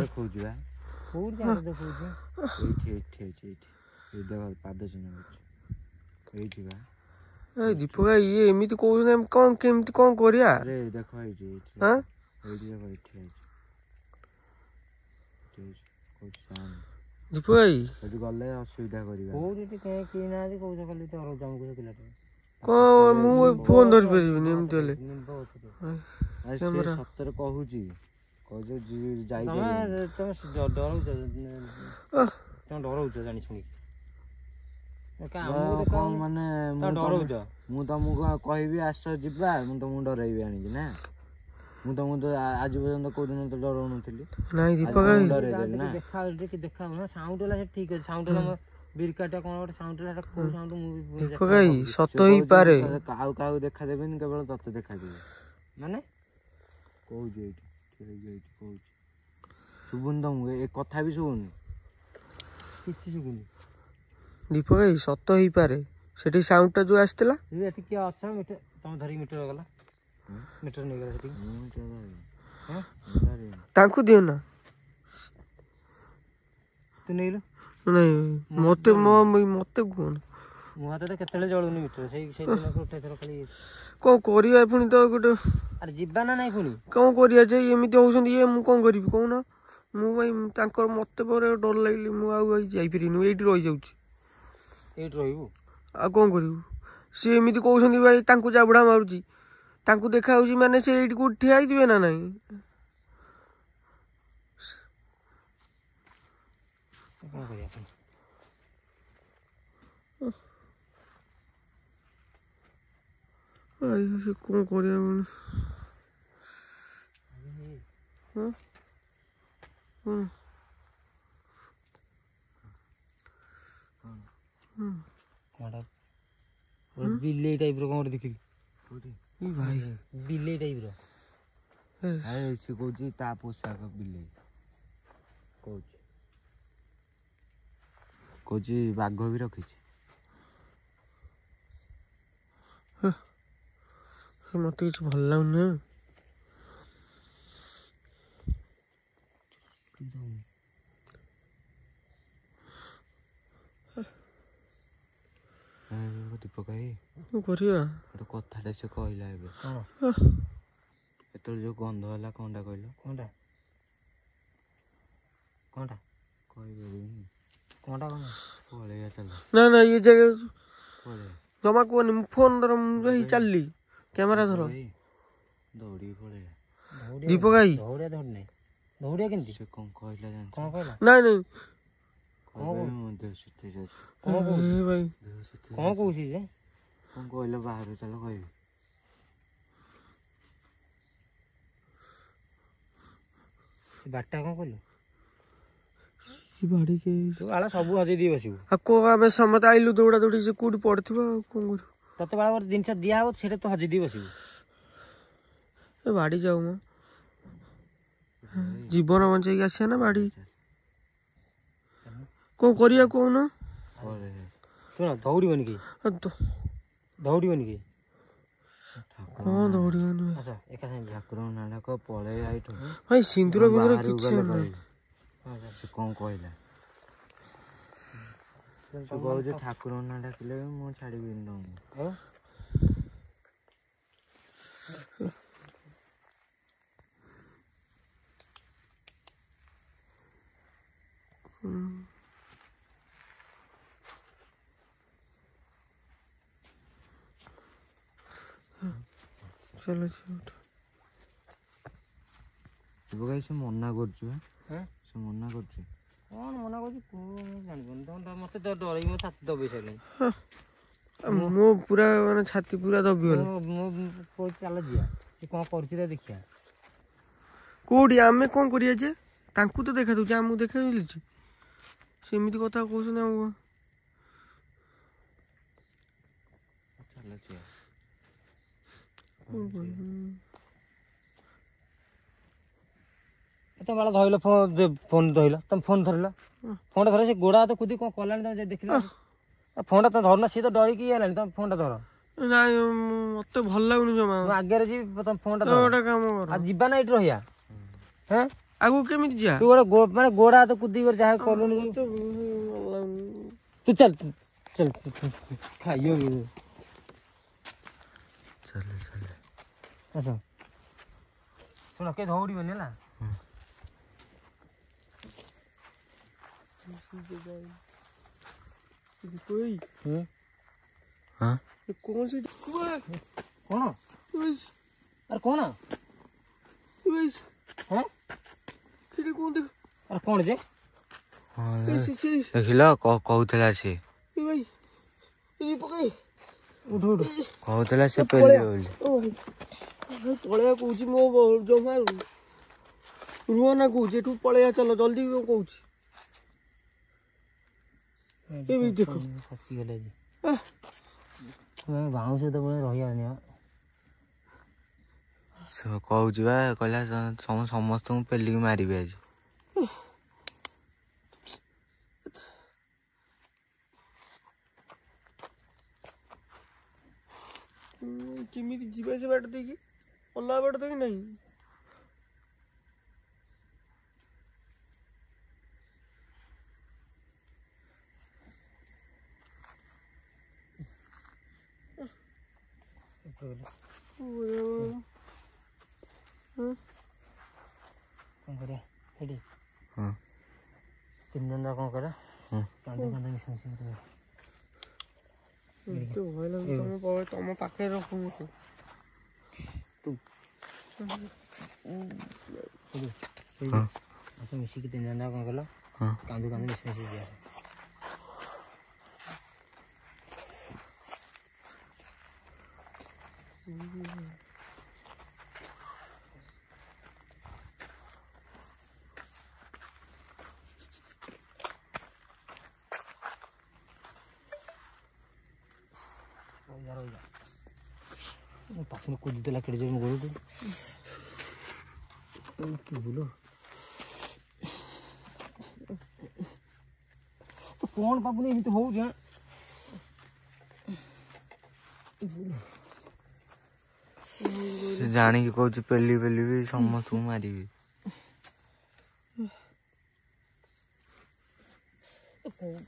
ଦେଖଉଛି ବା ପାଦ ଚିହ୍ନ ଏଇଠି ବା ଦୀପକ ଭାଇ ଇଏ ଏମିତି କହୁଛନ୍ତି ଆମେ କଣ କେମିତି କଣ କରିବା ଦେଖ ଏଇଠି ଦୀପ ଭାଇ ସେଠି ଗଲେ ଅସୁବିଧା କରିବା କୋଉଠି କେହି ନାହାନ୍ତି କହୁଛ ଖାଲି ଡରଉଛ ଆମକୁ ସେ ପିଲାଟା କଣ ମୁଁ ଫୋନ ଧରିପାରିବିନି ଏମିତି ହେଲେ ସେ ସତରେ କହୁଛି ତମେ ଡରଉଛ ଜାଣି ଶୁଣିକି ମାନେ ମୁଁ ତମକୁ କହିବି ଆସ ଯିବା ମୁଁ ତମକୁ ଡରେଇବି ଆଣିକି ନା ମୁଁ ତମକୁ ତ ଆଜି ପର୍ଯ୍ୟନ୍ତ କୋଉଦିନ ତ ଡରଉନଥିଲି ନାଇଁ ଦୀପକ ଭାଇ ଦେଖା ସାଉଣ୍ଡ ହେଲା ଠିକ ଅଛି ସାଉଣ୍ଡ ହେଲା ବିରକାଟା କଣ ଗୋଟେ ସାଉଣ୍ଡ ହେଲା କୋଉ ସାଉଣ୍ଡ ମୁଁ ଦୀପକ ଭାଇ ସତ ହେଇପାରେ ଆଉ କାହାକୁ ଦେଖାଦେବେନି କେବଳ ତତେ ଦେଖାଯିବ ମାନେ କହୁଛି ଏଇଠି କହୁଛି ଶୁଭୁନି ତମକୁ ଏ କଥା ବି ଶୁଭୁନି କିଛି ଶୁଭୁନି ଦୀପକ ଭାଇ ସତ ହେଇପାରେ ସେଠି ସାଉଣ୍ଡ ଟା ଯୋଉ ଆସିଥିଲା ଏଠି କିଏ ଅଛ ତମେ ଧରିକି ମିଟର ଗଲା ମିଟର ନେଇଗଲା ସେଠି ତାଙ୍କୁ ଦିଅ ନା ତୁ ନେଇଲୁ ନାଇଁ ମତେ ମତେ କୁହନି ମୋ ହାତରେ କେତେବେଳେ ଜଳୁନି ମିଟର ସେଇଦିନକୁ ଉଠେଇଥର ଖାଲି କଣ କରିବା ପୁଣି ତ ଗୋଟେ ଆରେ ଯିବା ନା ନାଇଁ ପୁଣି କଣ କରିବା ଯେ ଏମିତି ହଉଛନ୍ତି ଇଏ ମୁଁ କଣ କରିବି କହୁନ ମୁଁ ଭାଇ ତାଙ୍କର ମତେ ପରେ ଡର ଲାଗିଲି ମୁଁ ଆଉ ଭାଇ ଯାଇପାରିବିନି ଏଇଠି ରହିଯାଉଛି ଏଇଠି ରହିବୁ ଆଉ କଣ କରିବୁ ସିଏ ଏମିତି କହୁଛନ୍ତି ଭାଇ ତାଙ୍କୁ ଜାବୁଡା ମାରୁଛି ତାଙ୍କୁ ଦେଖା ହଉଛି ମାନେ ସେ ଏଇଠି କୋଉଠି ଠିଆ ହେଇଥିବେ ନା ନାଇଁ କଣ କରିବା ସେ କଣ କରିବା ବିଲେଇ ଟାଇପ ର କଣ ଗୋଟେ ଦେଖିଲି ଭାଇ ବିଲେଇ ଟାଇପ ର ସେ କହୁଛି ତା ପୋଷାକ ବିଲେଇ କହୁଛି ବାଘ ବି ରଖିଛି ମତେ କିଛି ଭଲ ଲାଗୁନି ଦୀପକ ଭାଇ କରିବା ଗୋଟେ କଥାଟା ସେ କହିଲା ଏବେ ଏତେବେଳେ ଯୋଉ ଗନ୍ଧ ହେଲା କଣଟା କହିଲ କଣଟା କହିପାରିବିନି କଣଟା ପଳେଇବା ଚାଲ ନା ନା ଇଏ ଜାଗା ପଳେଇବା ଜମା କୁହନି ମୁଁ ଫୋନ ଧର ମୁଁ ଚାଲିଲି କ୍ୟାମେରା ଧର ଦୌଡ଼ିକି ପଳେଇବା ଦୀପକ ଭାଇ ଦୌଡ଼ିଆ କେମିତି ସେ କଣ କହିଲା କଣ କହିଲା ନାଇଁ ନାଇଁ କଣ କହୁଛି ଯେ କଣ କହିଲ ବାହାରୁ ଚାଲ କହିବି ବାରଟା କଣ କହିଲୁ ସବୁ ହଜେଇ ଦେଇ ବସିବୁ ଆଉ କୋଉ ଆମେ ସମସ୍ତେ ଆଇଲୁ ଦୌଡା ଦୌଡି ସେ କୋଉଠି ପଡିଥିବ ଆଉ କଣ କରିବୁ ତତେ ବାଳ ଗୋଟେ ଜିନିଷ ଦିଆହବ ସେଇଟା ତୁ ହଜେଇ ଦେଇ ବସିବୁ ବାଡି ଯାଉ ମ ଜୀବନ ବଞ୍ଚେଇକି ଆସିବା ନା ବାଡି କଣ କରିବା କହୁନ ଶୁଣ ଦୌଡ଼ିବନି କି ଦୌଡ଼ିବନି କି କଣ ଦୌଡ଼ିବନି ଏକା ସାଙ୍ଗେ ଠାକୁରଙ୍କ ନାଁ ଡାକ ପଳେଇ ଆଇଠୁ ଭାଇ ସିନ୍ଦୁର ବିନ୍ଦୁର କିଛି ସେ କଣ କହିଲା ସେ କହୁଛି ଠାକୁରଙ୍କ ନାଁ ଡାକିଲେ ମୁଁ ଛାଡ଼ିବିନି ତମକୁ ଚାଲ ସେ ମନା କରୁଛୁ ସେ ମନା କରୁଛୁ କଣ ମନା କରୁଛି ଜାଣିପାରୁନି ମତେ ଡରେଇକି ମୋ ଛାତି ଦବେଇ ସାରିଲାଣି ମୁଁ ପୁରା ମାନେ ଛାତି ପୁରା ଦବିଗଲା ମୁଁ କହୁଛି ଚାଲ ଯିବା ସେ କଣ କରୁଛି ଦେଖିବା କୋଉଠି ଆମେ କଣ କରିବା ଯେ ତାଙ୍କୁ ତ ଦେଖା ଦଉଛି ଆମକୁ ଦେଖା ମିଳୁଛି ସେମିତି କଥା କହୁଛନ୍ତି ଆମକୁ ଏତେ ବେଳ ଧରିଲ ଫୋନ ଧରିଲ ତମେ ଫୋନ ଧରିଲ ଫୋନଟା ଧର ସେ ଗୋଡା ହାତ କୁଦି କଣ କଲାଣି ତମେ ଦେଖିଲ ଫୋନଟା ତମେ ଧରୁନ ସିଏ ତ ଡରିକି ହେଲାଣି ତମେ ଫୋନଟା ଧର ନାଇଁ ମତେ ଭଲ ଲାଗୁନି ଜମା ମୁଁ ଆଗରେ ଯିବି ତମେ ଫୋନଟା ଧର ଗୋଟେ କାମ କର ଆଉ ଯିବା ନା ଏଇଠି ରହିବା ହଁ ଆଗକୁ କେମିତି ଯିବା ତୁ ଗୋଟେ ମାନେ ଗୋଡା ହାତ କୁଦି କରି ଯାହା କଲୁଣି ତୁ ଚାଲ ଚାଲ ଖାଇବ ଆସ ଶୁଣ କେ ଧଉଡ଼ିବନି ହେଲା। हाँ कौन सी କଣ ଆରେ କଣ ହଁ कौन देख ଆରେ କଣ ଯେ देखिल कहूला सी भाई ये पकाई ଉଠ ଉଠ कहूला से पेली बोली पलैया कौच मो जमा रुह ना कौच एठू पलैया चल जल्दी कौच ये भी देखो ଫସିଗଲେ ଯେ ବାଉଁଶ ତ ପୁଣି ରହିବନି କହୁଛି ବା କହିଲା ସମସ୍ତଙ୍କୁ ପେଲିକି ମାରିବେ ଆଜି। केमिति जीवा से बाट देखी अल्लाह बाट देखी नहीं କଣ କରିବା ସେଠି ହଁ 3 ଜଣ କଣ କରିବା କାନ୍ଦ କାନ୍ଦ ମିଶାମିଶି କରିବା तो भय लगे तुम पाखे रखू मिशिकी 3 जण कଣ କଲ କାନ୍ଦ କାନ୍ଦ ମିଶାମିଶି ଯିବା पाखने कूदीदेला केड़े जोर गोड़ कि बोलो कौन बाबू ने तो हो जानी कि कहूँ पेली पेली भी समस्त मारी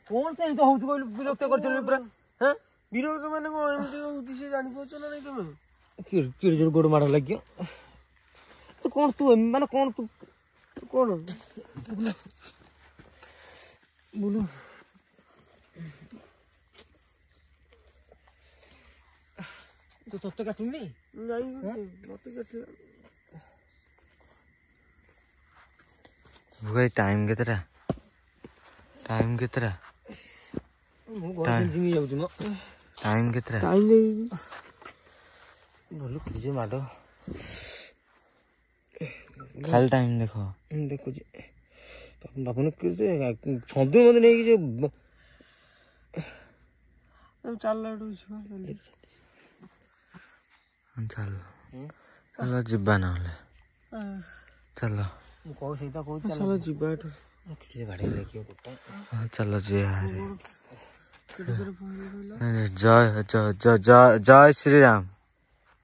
कौन से तो हो विरक्त कर पूरा हाँ विरोध मैंने एमती से जानी पाच ना नहीं तुम किड़ जोर गोड़ मार लग तो कौन तू माने कौन तू कौन बोलो तो तत्ते काटुनी नहीं मत भाई टाइम केतरा टाइम केतरा टाइम नहीं बोलो किजे माडो खाली टाइम देखो देखो जी बापू ने छंदू मत नहीं कि जो चल चल चलो जीवा ना चलो कहो सीधा कहो चलो जीवा किजे भाड़े लेके गोटा चलो जी जय जय जय जय जय श्री राम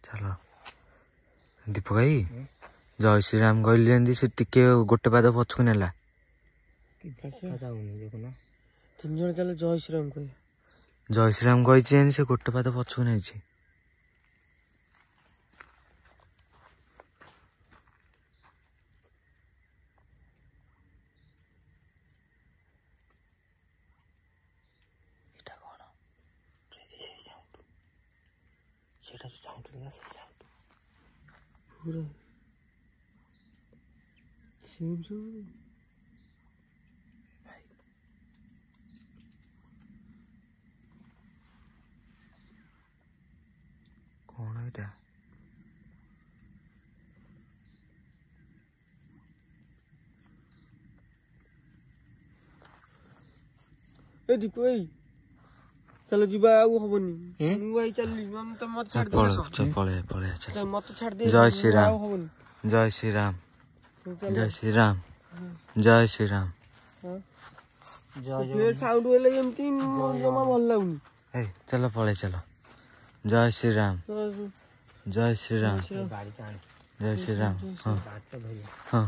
चलो दीपक भाई जय श्री राम कहली से टिके गोटे पाद पछकु नेला देखुना 3 जण चलो जय श्री राम कह जय श्री राम कही से गोटे पाद पछकु नहीं पूरा सेम सब कौन है ए दीपक भाई चलो जीवा आउ हबनी मु भाई चलली हम तो मत छाड़ दे पळे मत छाड़ दे जय श्री राम जय श्री राम जय श्री राम जय श्री राम जय साउंड वाला एमती जमा भल लागुनी ए चलो पळे चलो जय श्री राम जय श्री राम जय श्री राम हां हां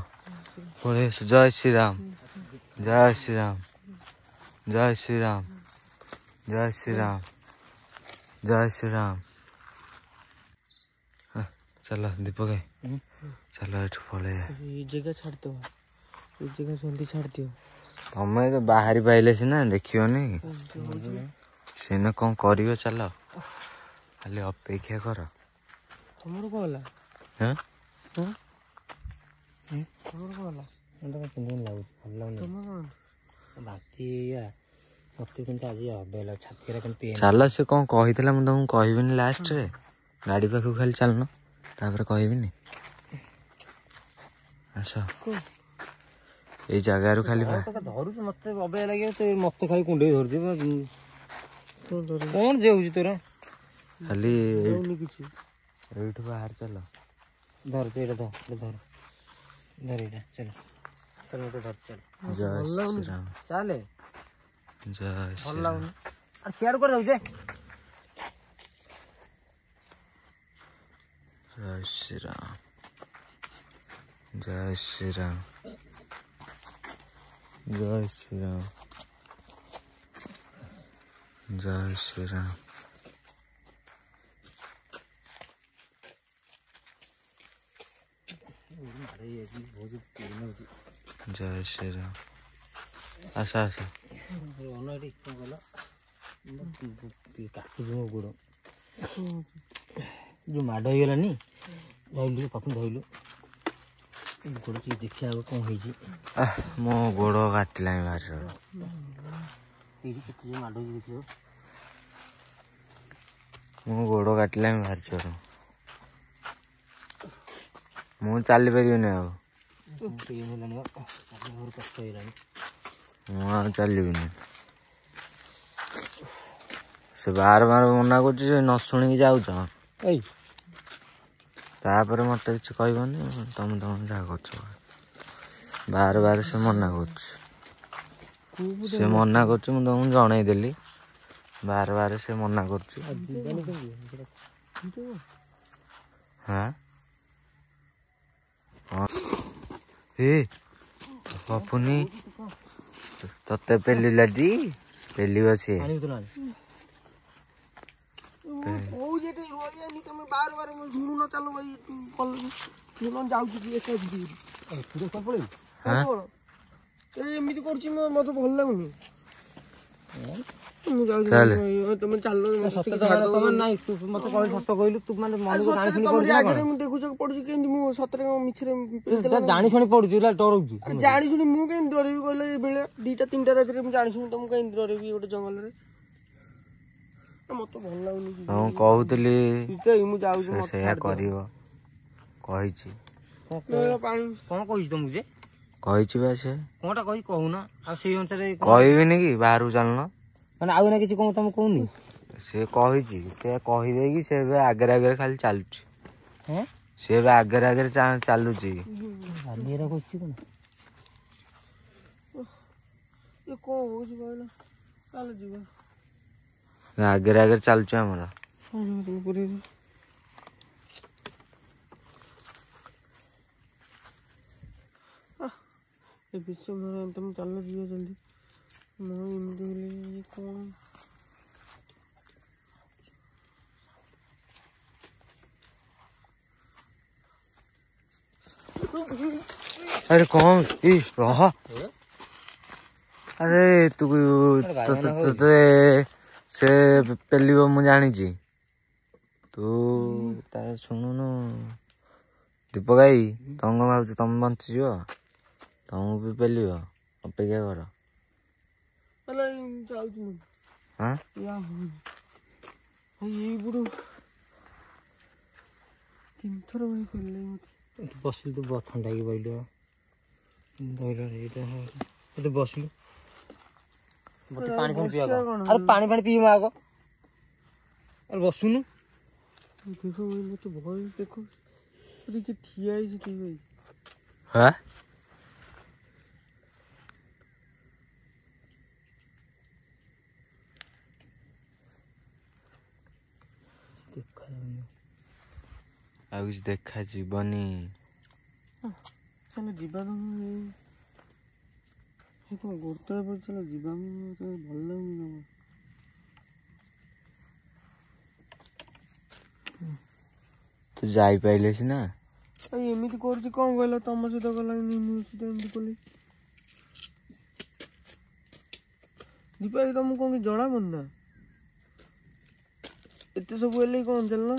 पळे जय श्री राम जय श्री राम जय श्री राम जय श्री राम जय श्री राम चलो दीपक ଚାଲ ଏଠୁ ପଳେଇବା। ये जगह छाड़ दो, ये जगह जल्दी छाड़ दियो। ତମେ ତ ବାହାରି ପାଇଲେ ସିନା ଦେଖିବନି। ସିନା କ'ଣ କରିବ, ଚାଲ ଖାଲି ଅପେକ୍ଷା କର। ତମର କ'ଣ ହେଲା? ହଁ ତମର କ'ଣ ହେଲା? ମୋତେ କେମିତି ଲାଗୁଛି, ଭଲ ଲାଗୁନି। ତମର କ'ଣ? ବାନ୍ତି ମୋତେ କିନ୍ତୁ ଆଜି ଅବେଲା ଛାତିରେ କେମିତି ଚାଲ, ସେ କ'ଣ କହିଥିଲା ମୁଁ ତମକୁ କହିବିନି ଲାଷ୍ଟରେ। ଗାଡ଼ି ପାଖକୁ ଖାଲି ଚାଲୁନ, ତାପରେ କହିବିନି। ଆସ ଏଇ ଜାଗାରୁ ଖାଲି ଧରୁଛୁ, ମୋତେ ଅବେଲା ଲାଗିବ। ତ ମୋତେ ଖାଲି କୁଣ୍ଡେଇ ଧରୁଛି। କ'ଣ ଯେ ହଉଛି ତୋର? ଖାଲି କିଛି ଏଇଠୁ ବାହାର ଚାଲ। ଧରୁଛୁ ଏଇଟା, ଧର ଧର ଏଇଟା, ଚାଲ ଚାଲ ମୋତେ ଧର, ଚାଲ ଜୟ ଶ୍ରୀରାମ, ଚାଲେ। ଜୟ ଭଲ ଶ୍ରୀରାମ, ଲାଗୁନି। ଆରେ ସିଆଡ଼େ କୁଆଡ଼େ ଯାଉଛେ? ଜୟ ଶ୍ରୀରାମ, ଜୟ ଶ୍ରୀରାମ, ଜୟ ଶ୍ରୀରାମ, ଜୟ ଶ୍ରୀରାମ। ଜୟ ଶ୍ରୀରାମ। ଆସ ଆସ। କାଟୁଛି ମୋ ଗୋଡ଼, ଯୋଉ ମାଡ଼ ହେଇଗଲାନି। ଧଇଲୁ ପାଖକୁ, ଧଇଲୁ ଗୋଡ଼ ଟିକେ ଦେଖିବା ଆଗ କ'ଣ ହେଇଛି। ମୋ ଗୋଡ଼ କାଟିଲାଣି ଭାରି ଜୋର। ଏଇଠି କେତେ ଯୋଉ ମାଡ଼ ହେଇଛି ଦେଖିବ। ମୋ ଗୋଡ଼ କାଟିଲାଣି ଭାରି ଜୋର। ମୁଁ ଚାଲିପାରିବିନି ଆଉ। ପେନ୍ ହେଲାଣି, ଘର କଷ୍ଟ ହେଇଗଲାଣି। ମୁଁ ଆଉ ଚାଲିବିନି। ସେ ବାର ମନା କରୁଛି, ସେ ନ ଶୁଣିକି ଯାଉଛ। ଏଇ ତାପରେ ମତେ କିଛି କହିବନି, ତମେ ଯାହା କରୁଛ। ବାର ସେ ମନା କରୁଛି, ସେ ମନା କରୁଛି। ମୁଁ ତମକୁ ଜଣେଇଦେଲି, ବାର ସେ ମନା କରୁଛି। ହଁ ଏ ପପୁନି, ତତେ ପେଲିଲା ଟି? ପେଲିବ ସିଏ। କହୁଛି ଏଠି ରହିଯାନି, ତମେ ବାର ଶୁଣୁନ। ଚାଲ ଭାଇ ଯାଉଛି ଏମିତି କରୁଛି, ମତେ ଭଲ ଲାଗୁନି। ମୁଁ ଯାଉଛି, ତମେ ଚାଲ। ମତେ କହିଲୁ ସତ କହିଲୁ, ତୁ ମାନେ ମନକୁ ଜାଣି ଶୁଣି ତମରି ଆଗରେ ମୁଁ ଦେଖୁଛ ପଡୁଛି କେମିତି। ମୁଁ ସତରେ ମିଛରେ ଜାଣି ଶୁଣି ପଡୁଛି, ଡରୁଛୁ। ଜାଣି ଶୁଣି ମୁଁ କେମିତି ଡରିବି କହିଲେ? ଏଇଭଳିଆ 2ଟା 3ଟା ରାତିରେ ମୁଁ ଜାଣି ଶୁଣି ତମକୁ କେମିତି ଡରେଇବି ଗୋଟେ ଜଙ୍ଗଲରେ? ମତେ ଭଲ ଲାଗୁନି। ମୁଁ କହୁଥିଲି ମୁଁ ଯାଉଛି, ସେଇଆ କରିବ କହିଛି। କ'ଣ କହିଛି ତମକୁ ଯେ? କହିଛି ବା ସେ। କ'ଣଟା କହିଛି କହୁନ? ଆଉ ସେଇ ଅନୁସାରେ କହିବିନି କି? ବାହାରକୁ ଚାଲୁନ। ମାନେ ଆଉ ନା କିଛି କ'ଣ ତମକୁ କହୁନି? ସେ କହିଛି, ସେ କହିଦେଇକି ସେ ଏବେ ଆଗରେ ଖାଲି ଚାଲୁଛି। ସେ ଏବେ ଆଗରେ ଚାଲୁଛି। ଆଗରେ ଚାଲୁଛୁ ଆମର। ତମେ ଚାଲ, ଯିବ ଜଲ୍ଦି। ମୁଁ ଏମିତି ହେଲେ କ'ଣ? ଆରେ କ'ଣ ରହ। ଆରେ ତତେ ସେ ପେଲିବ, ମୁଁ ଜାଣିଛି। ତୁ ତା ଶୁଣୁନୁ ଦୀପକ ଭାଇ। ତମେ ଭାବୁଛ ତମେ ବଞ୍ଚିଯିବ? ତମକୁ ବି ପେଲିବ, ଅପେକ୍ଷା କର। ତିନିଥର ବସିଲୁ, ତୁ ଥଣ୍ଡା ହେଇକି ବଇଲୁ। ବସିଲୁ, ପାଣି ପିଇବା। ଆରେ ପାଣି ପିଇବୁ ଆଗ। ଆରେ ବସୁନୁ। ମତେ ଭୟ ଦେଖ, ଠିଆ ହେଇଛି କି ଭାଇ? ଆଉ କିଛି ଦେଖାଯିବନି। ଚାଲ ଯିବା। ତମ ଗୋଡତଳେ ପଡି ଚାଲ ଯିବା। ଭଲ ଲାଗୁନି। ତୁ ଯାଇପାଇଲେ ସିନା। ଏମିତି କରୁଛି କଣ କହିଲ ତମ ସହିତ ଗଲାନି ମୁଁ ସହିତ ଏମିତି କଲି ଦୀପା ତମକୁ କଣ କିଛି ଜଣା ପଡୁନି ନା ଏତେ ସବୁ ହେଲେ କଣ ଚାଲୁନ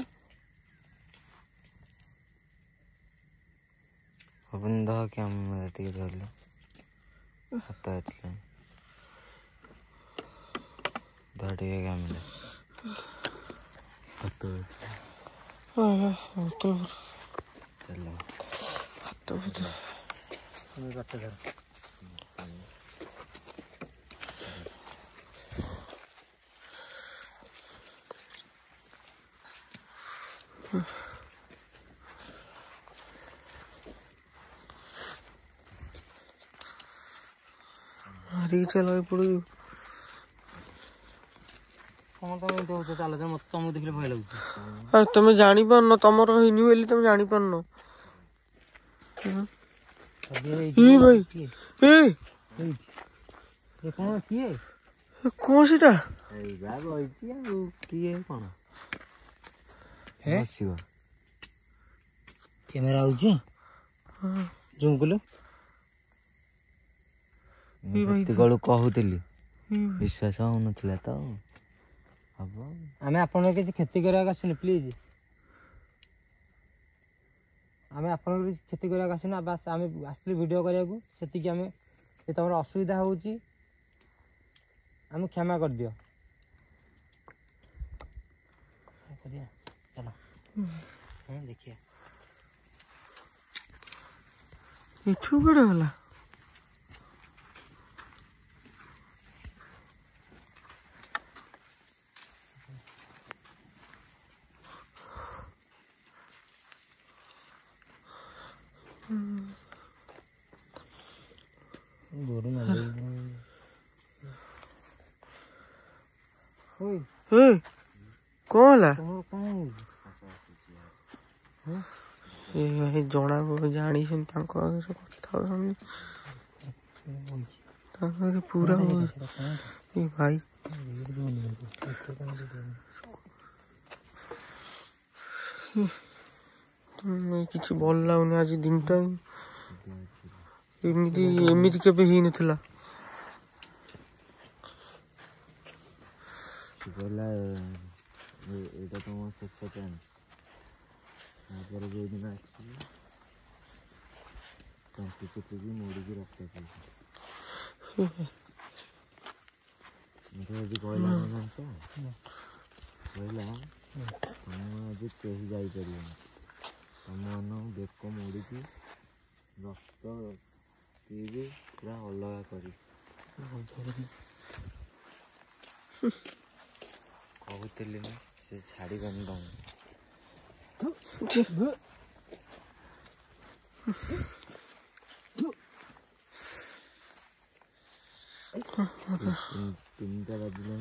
ଅବନ୍ଧ କ୍ୟାମେରା ଟିକେ ଧରିଲ ହାତ ଆସିଲାଣି ଧର ଟିକେ କ୍ୟାମେରା ହାତ चलो पड़ू तुम जानी पारन तुम रहीनी बोली तुम जानी पारन भाई कौन सीटा कैमेरा आउची जूम कलो ସେତିକଳୁ କହୁଥିଲି ବିଶ୍ୱାସ ହଉନଥିଲା ତ ହବ ଆମେ ଆପଣଙ୍କ କିଛି କ୍ଷତି କରିବାକୁ ଆସିନୁ ପ୍ଲିଜ ଆମେ ଆପଣଙ୍କର କିଛି କ୍ଷତି କରିବାକୁ ଆସିନୁ ବାସ୍ ଆମେ ଆସିଥିଲୁ ଭିଡ଼ିଓ କରିବାକୁ ସେତିକି ଆମେ ଯଦି ତମର ଅସୁବିଧା ହେଉଛି ଆମକୁ କ୍ଷମା କରିଦିଅ କରିବା ଚାଲ ଦେଖିବା ଏଠୁ କୁଆଡ଼େ ଗଲା कौन है जना जानी पूरा भाई किसी भल लगुनि आज दिन टाइम एमती केबे ही नथिला बोला एटा तो मो शेष चांस तापर जो दिन आसी तंती चुपी मोड़ी की रखता था मुझे अभी कहला ना तो कहला हम आज कहीं जाई परियो तमन बेक मोड़ी की रक्त पीबी पूरा अलग करी कहूली ना से छाड़ी बनी तीनटा बाजिला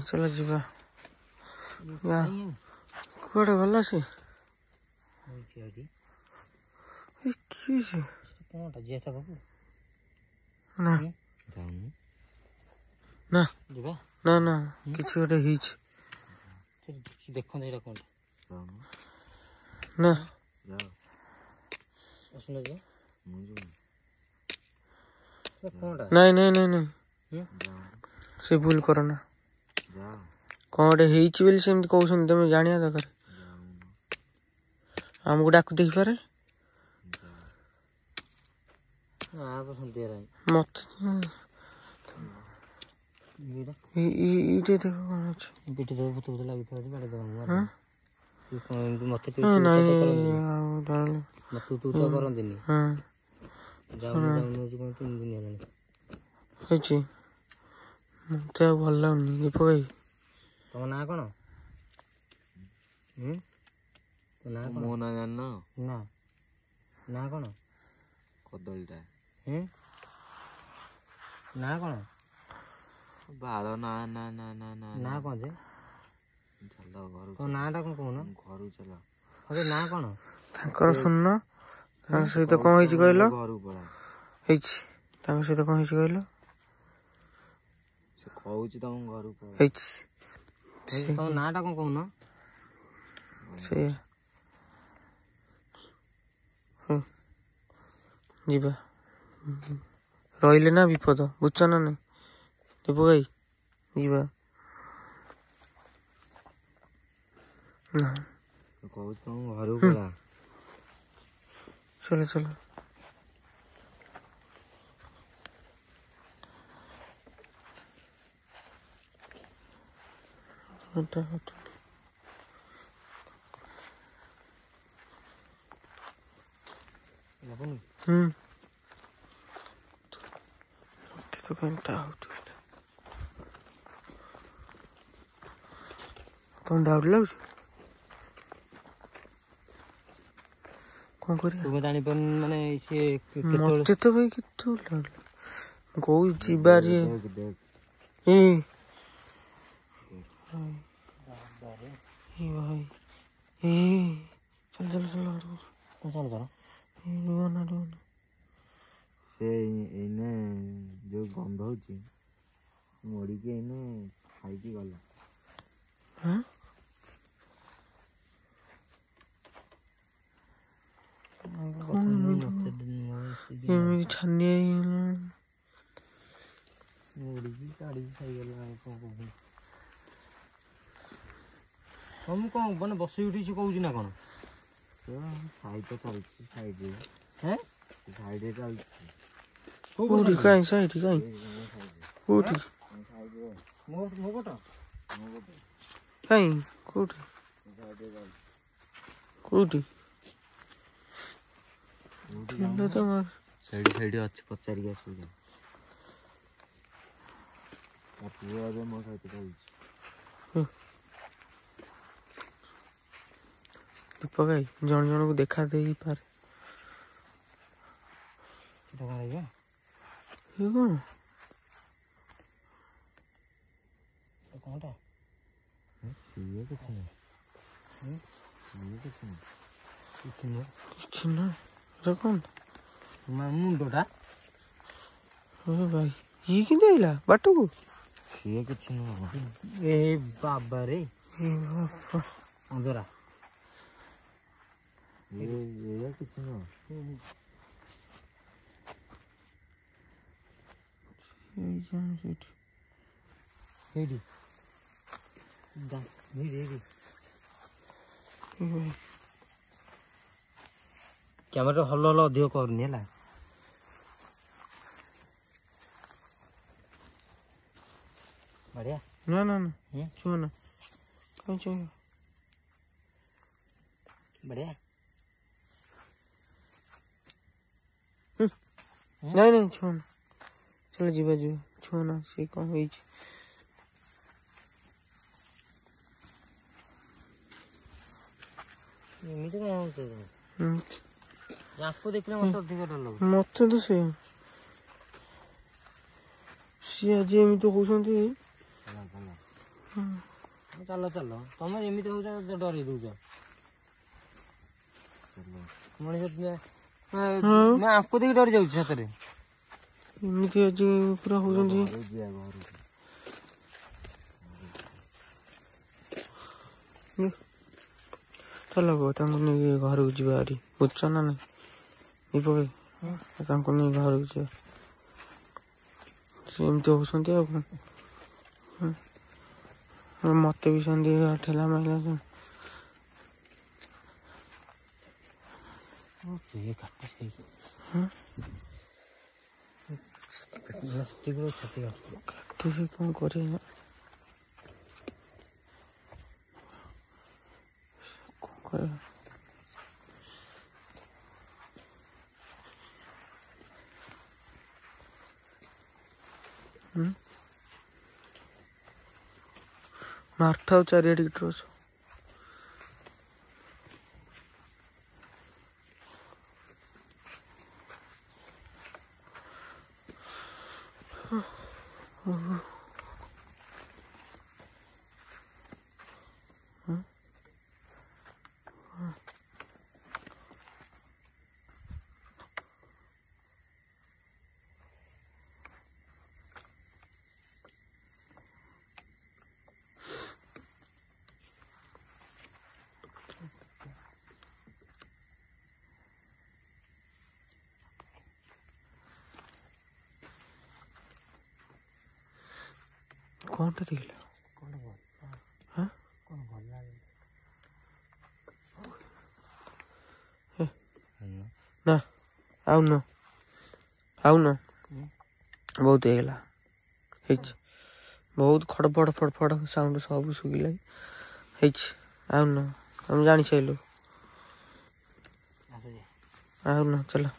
चलो जीवा कड़े गला से ना ना ना ना किसी गोटे देख ना नहीं नहीं नहीं नहीं से भूल करो ना कौन गोटे बोली सेमती कहते तुम जानिया दरकार आमको डाक देख पारे मत देखो कौन अच्छे मत भल लगुनि दीप भाई तुम ना कौन मो ना जान ना ना कौन कदलीटा ना कौन बाल ना ना ना ना ना ना कौन जे चलो घर तो नाटा कौन कहून घर चलो अरे ना कौन तांकर सुनना तांकर सहित कौन होइछि कहल घर पड़ा होइछि तांकर सहित कौन होइछि कहल से कहूछि तुम घर पड़ा होइछि तुम नाटा कौन कहून ସେଇଆ ଯିବା ରହିଲେ ନା ବିପଦ ବୁଝୁଛ ନା ନାଇଁ ଦୀପୁ ଭାଇ ଯିବା ନା କହୁଛି ତମ ଘରକୁ ପଳା चलो चलो हटा हटा तो घंटा कौन डाउट लग कौन करिया तू जानी पर माने से मते तो भाई कितु लागला गौ जीबारे ए भाई ए चल चल चल कौन चल चल रोना से एने जो गंध होची मोड़ी के एने खाई की गला हां एमी छन्ने मोड़ी की गाड़ी खाई गला हम कौन बने बसी उठी कहूँ ना कौन साइड चलती साइड हैं साइड चलती कोठी काई साइड काई कोठी मो पट काई कोठी कोठी चलो तो मार साइड साइड अच्छे पचार के आसुजा पुआ जे मो सहित कहूची दीपक भाई जन जन को देखा दे ही पारे देखा रहेगा ये कौन कौनटा ये कुछ नहीं ये कुछ नहीं कुछ ना ये कौन मुंडोटा अरे भाई ये कि देला बाटू को ये कुछ नहीं ए बाबा रे ए बाबा अंजरा ये कुछ नहीं ये जान सेठ हेडी दा हेडी ये भाई कैमरा हल्लो हल्लो अधिक करनी है बढ़िया ना ना ना छुआ ना कहीं छुआ बढ़िया नहीं नहीं छुआ ना चलो जीवा जीवा छुआ ना से कौन हुई एमिति कौन होते आपको देखले मत अधिक डर लगो मत तो से सी आज एमि तो कहउछंती चलो चलो तुम एमिति हो डर दौच मनीष मैं आपको देख डर जाऊँ सतरे एमती आज पूरा होउछंती चलो गो तांको नहीं घर को जीवा आरी बुझछ ना नहीं दीपक भाई तांको नहीं घर को जीवा एमती होउछंती आ मत भी सेमती ठेला माइला कौन करे कौन करे मारता चारिआडे गिट्रोस କ'ଣଟା ଦେଖିଲ? ହଁ ନା ଆଉ ନ ବହୁତ ହେଇଗଲା ହେଇଛି ବହୁତ ଖଡ଼ ଫଡ଼ ଫଡ଼ ଫଡ଼ ସାଉଣ୍ଡ ସବୁ ଶୁଭିଲା ହେଇଛି ଆଉ ନ ଆମେ ଜାଣିସାରିଲୁ ଆଉ ନ ଚାଲ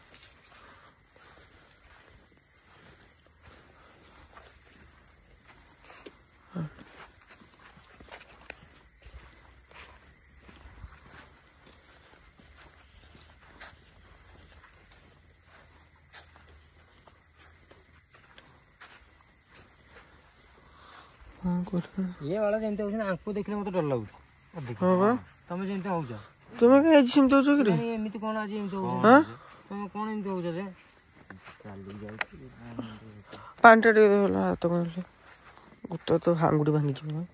ଇଏ ବାଳ ଯେମିତି ହଉଛନ୍ତି ଆଙ୍କୁ ଦେଖିଲେ ମତେ ଡର ଲାଗୁଛି ହଁ ବା ତମେ ଯେମିତି ହଉଛ ତୁମେ କାହିଁ ଆଜି ସେମିତି ହଉଛ କିରେ? ଏମିତି କଣ ଆଜି ଏମିତି ହଉଛ ତମେ କଣ ଏମିତି ହଉଛ ଯେ ପାଣିଟା ଟିକେ ହେଲା ହାତ କହିଲେ ଗୋଟେ ତ ହାଙ୍ଗୁଡ଼ି ଭାଙ୍ଗିଯିବ।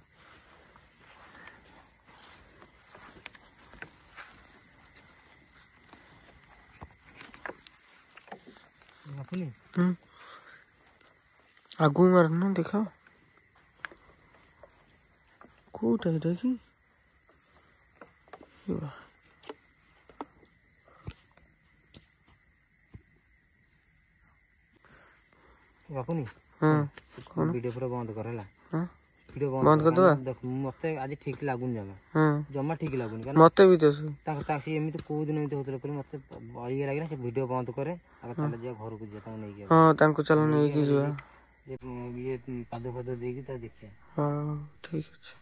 ଆଗକୁ ମାରୁନ ଦେଖ କୋଉଟା ଏଇଟା କି ବାପୁନି ଭିଡ଼ିଓ ପୁରା ବନ୍ଦ କର ହେଲା ଭିଡ଼ିଓ ବନ୍ଦ କରିଦେବା ଦେଖ ମତେ ଆଜି ଠିକ ଲାଗୁନି ଜମା ଠିକ ଲାଗୁନି ମତେ ବି ତ ସେ ଏମିତି କୋଉ ଦିନ ଏମିତି ହଉଥିଲା ପରେ ମତେ ଇଏ ଲାଗିଲା ସେ ଭିଡ଼ିଓ ବନ୍ଦ କରେ ଆଗ ତାହେଲେ ଯିବା ଘରକୁ ଯିବା ତାଙ୍କୁ ନେଇକି ହଁ ତାଙ୍କୁ ଚାଲ ନେଇକି ଯିବା ଇଏ ପାଦ ଫାଦ ଦେଇକି ତା ଦେଖିବା ହଁ ଠିକ ଅଛି।